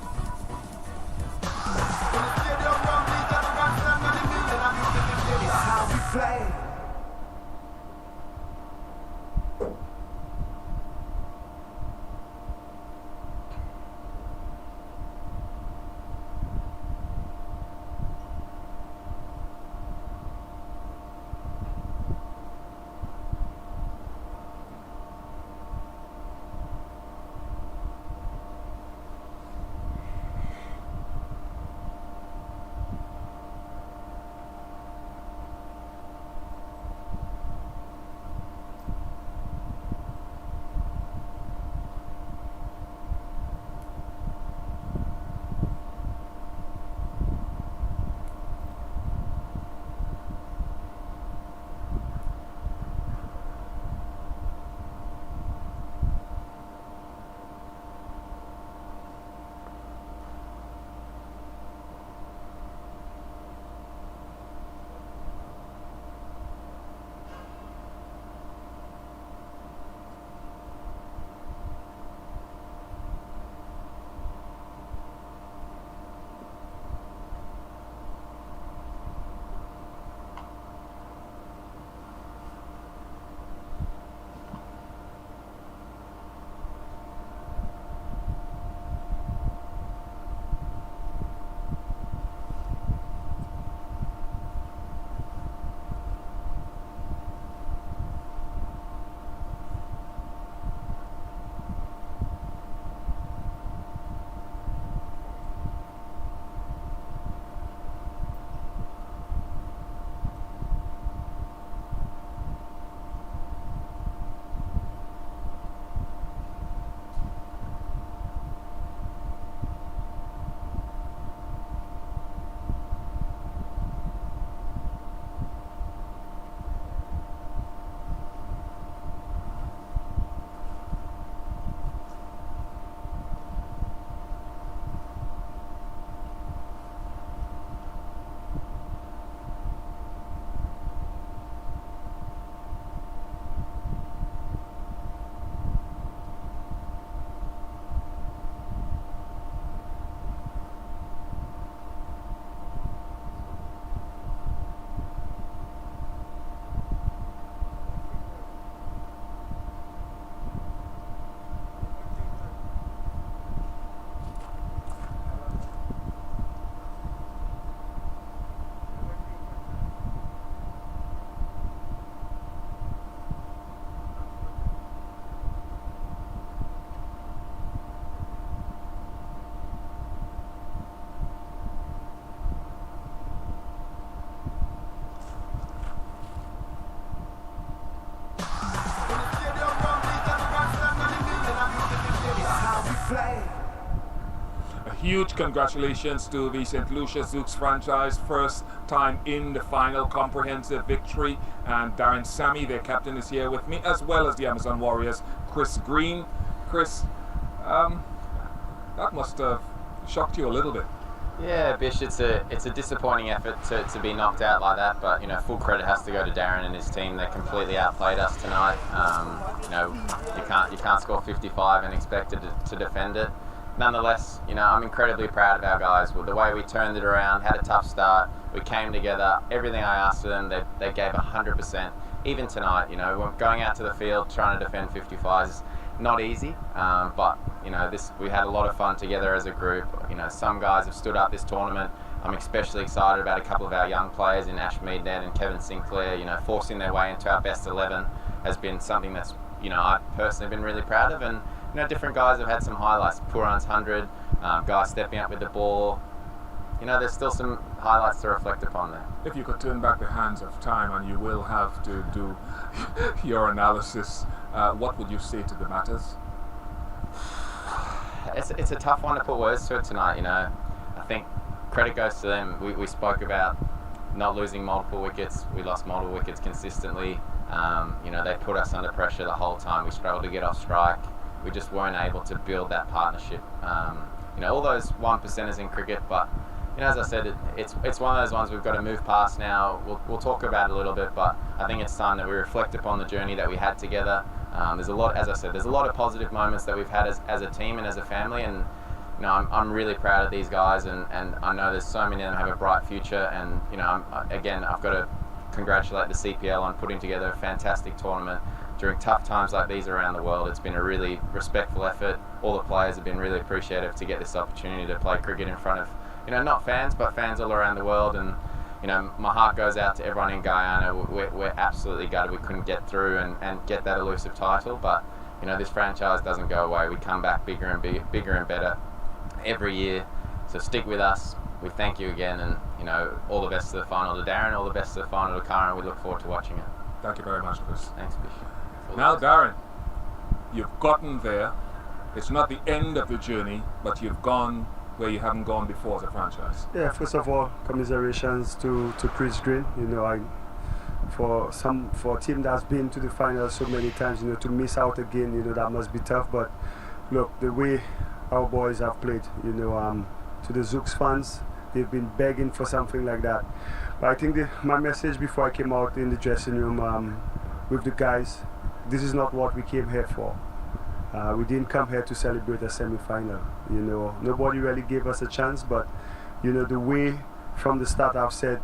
huge congratulations to the St. Lucia Zouks franchise. First time in the final, comprehensive victory. And Darren Sammy, their captain, is here with me, as well as the Amazon Warriors, Chris Green. Chris, that must have shocked you a little bit. Yeah, Bish, it's a disappointing effort to be knocked out like that, but full credit has to go to Darren and his team. They completely outplayed us tonight. You can't score 55 and expect to defend it. Nonetheless, I'm incredibly proud of our guys. The way we turned it around, had a tough start, we came together. Everything I asked of them, they gave 100%. Even tonight, going out to the field trying to defend 55 is not easy, but we had a lot of fun together as a group. Some guys have stood up this tournament. I'm especially excited about a couple of our young players in Ash Meadnet and Kevin Sinclair. Forcing their way into our best 11 has been something that's I've personally been really proud of. And different guys have had some highlights. Puran's 100, guys stepping up with the ball. There's still some highlights to reflect upon there. If you could turn back the hands of time, and you will have to do your analysis, what would you say to the matters? It's a tough one to put words to it tonight. I think credit goes to them. We spoke about not losing multiple wickets. We lost multiple wickets consistently. They put us under pressure the whole time. We struggled to get off strike. We just weren't able to build that partnership. All those 1%ers in cricket, but as I said, it's one of those ones we've got to move past now. We'll talk about it a little bit, but I think it's time that we reflect upon the journey that we had together. There's a lot, as I said, there's a lot of positive moments that we've had as a team and as a family, and I'm really proud of these guys, and I know there's so many of them have a bright future, and I've got to congratulate the CPL on putting together a fantastic tournament during tough times like these around the world. It's been a really respectful effort. All the players have been really appreciative to get this opportunity to play cricket in front of not fans, but fans all around the world. And my heart goes out to everyone in Guyana. We're absolutely gutted we couldn't get through and get that elusive title, but this franchise doesn't go away. We come back bigger and better every year. So stick with us. We thank you again, and all the best to the final to Darren, all the best to the final to Karen. We look forward to watching it. Thank you very much, Chris. Thanks, Bish. Now, Darren, you've gotten there. It's not the end of the journey, but you've gone where you haven't gone before as a franchise. Yeah, first of all, commiserations to Chris Green. For a team that's been to the final so many times, to miss out again, that must be tough. But look, the way our boys have played, to the Zouks fans, they've been begging for something like that. But I think my message before I came out in the dressing room with the guys, this is not what we came here for. We didn't come here to celebrate a semi-final. Nobody really gave us a chance, but the way from the start I've said,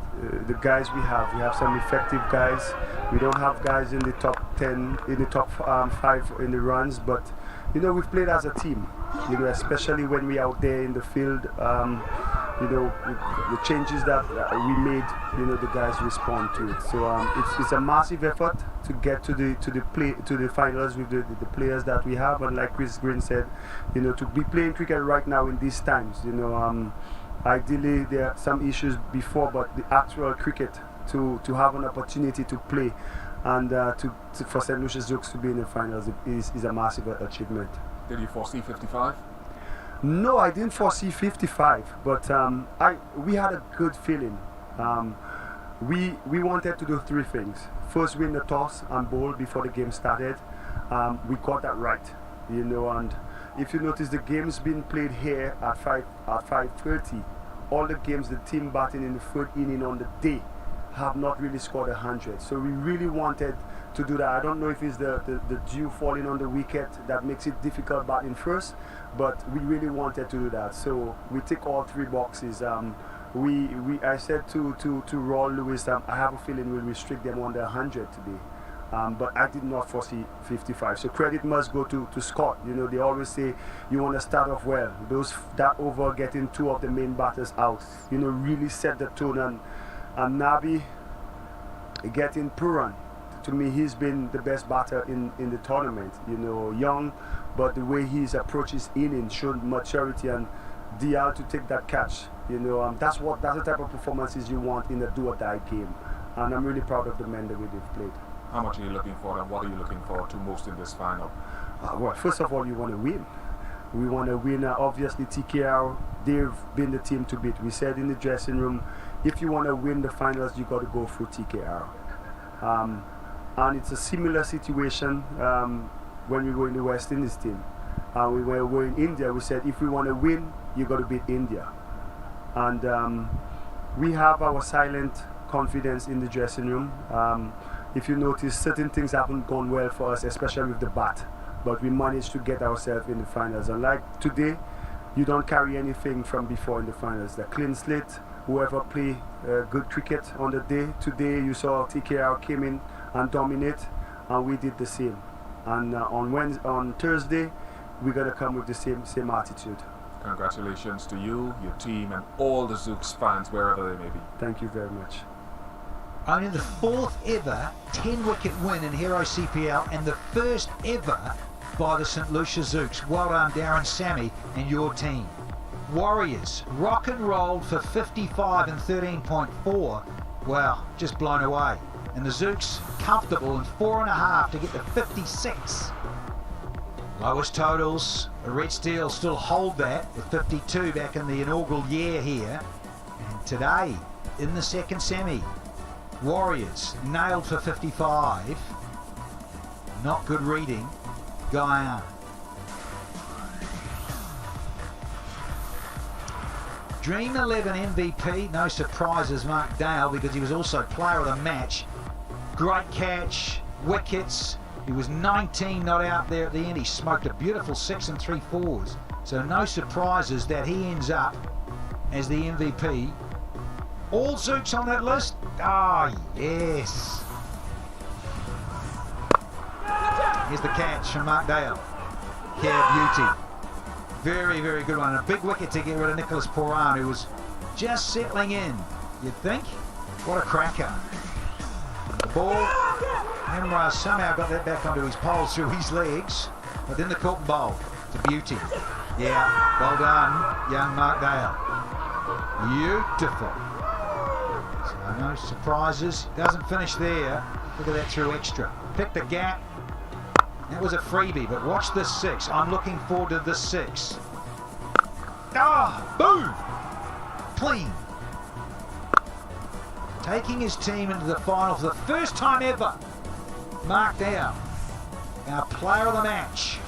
the guys we have some effective guys. We don't have guys in the top 10, in the top 5 in the runs, but we've played as a team. Especially when we out there in the field. The changes that we made, the guys respond to it. So it's a massive effort to get to the finals with the players that we have, and like Chris Green said, to be playing cricket right now in these times. Ideally there are some issues before, but the actual cricket to have an opportunity to play and for St. Lucia Zouks to be in the finals is a massive achievement. Did you foresee 55? No, I didn't foresee 55, but we had a good feeling. We wanted to do 3 things. First, win the toss and bowl before the game started. We got that right, and if you notice, the game's been played here at 5:30. All the games, the team batting in the 3rd inning on the day have not really scored 100. So we really wanted to do that. I don't know if it's the dew falling on the wicket that makes it difficult batting first, but we really wanted to do that. So we tick all 3 boxes. I said to Raul Lewis, I have a feeling we'll restrict them under 100 today. But I did not foresee 55. So credit must go to Scott. They always say you want to start off well. That over getting 2 of the main batters out, really set the tone. And Nabi getting Puran. To me, he's been the best batter in the tournament. Young, but the way he's approached his inning showed maturity, and Dial to take that catch. That's the type of performances you want in a do-or-die game. And I'm really proud of the men the way they've played. How much are you looking for, and what are you looking forward to most in this final? Well, first of all, you want to win. We want to win. Obviously, TKR, they've been the team to beat. We said in the dressing room, if you want to win the finals, you got to go through TKR. And it's a similar situation when we were in the West Indies team. We were in India. We said, if we want to win, you got to beat India. And we have our silent confidence in the dressing room. If you notice, certain things haven't gone well for us, especially with the bat. But we managed to get ourselves in the finals. And like today, you don't carry anything from before in the finals. The clean slate, whoever play good cricket on the day. Today, you saw TKR came in and dominate, and we did the same. And on Thursday, we're going to come with the same attitude. Congratulations to you, your team, and all the Zooks fans, wherever they may be. Thank you very much. Only the 4th ever 10-wicket win in Hero CPL and the first ever by the St Lucia Zooks. Well done, Darren, Sammy, and your team. Warriors rock and rolled for 55 and 13.4. Wow, just blown away. And the Zooks comfortable in 4.5 to get to 56. Lowest totals, the Red Steel still hold that with 52 back in the inaugural year here. And today, in the second semi, Warriors nailed for 55. Not good reading, Guyana. Dream 11 MVP, no surprises, Mark Dale, because he was also player of the match. Great catch, wickets. He was 19 not out there at the end. He smoked a beautiful 6 3/4. So no surprises that he ends up as the MVP. All Zooks on that list? Ah, yes. Here's the catch from Mark Dale. Yeah, beauty. Very, very good one. A big wicket to get rid of Nicholas Poran, who was just settling in, you'd think. What a cracker. The ball, Emrah somehow got that back onto his poles through his legs, but then the Corton bowl. It's a beauty. Yeah, well done, young Mark Dale. Beautiful. So no surprises. Doesn't finish there. Look at that through extra. Picked the gap. That was a freebie, but watch this 6. I'm looking forward to this 6. Ah, boom! Clean. Taking his team into the final for the first time ever. Mark Down, our player of the match.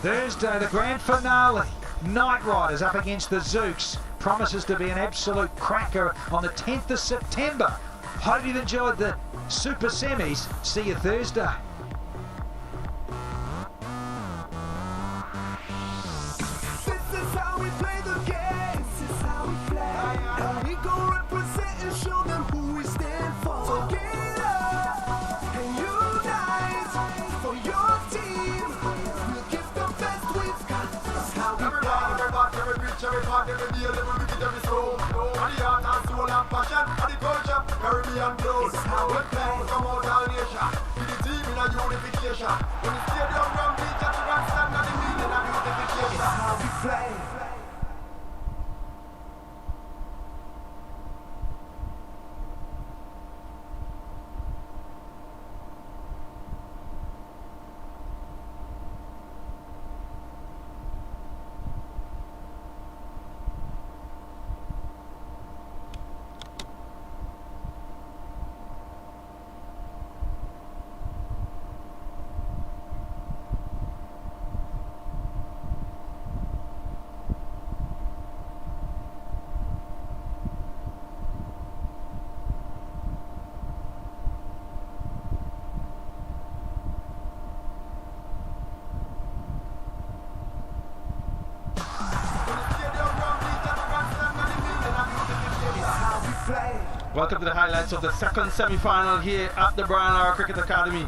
Thursday, the grand finale. Night Riders up against the Zooks. Promises to be an absolute cracker on the 10th of September. Hope you've enjoyed the Super Semis. See you Thursday. Caribbean clothes, how we play, come out all nation. With the team in a unification. When the stadium run beach at the grandstand, and the meaning of unification. It's how we play. Welcome to the highlights of the second semi-final here at the Brian Lara Cricket Academy.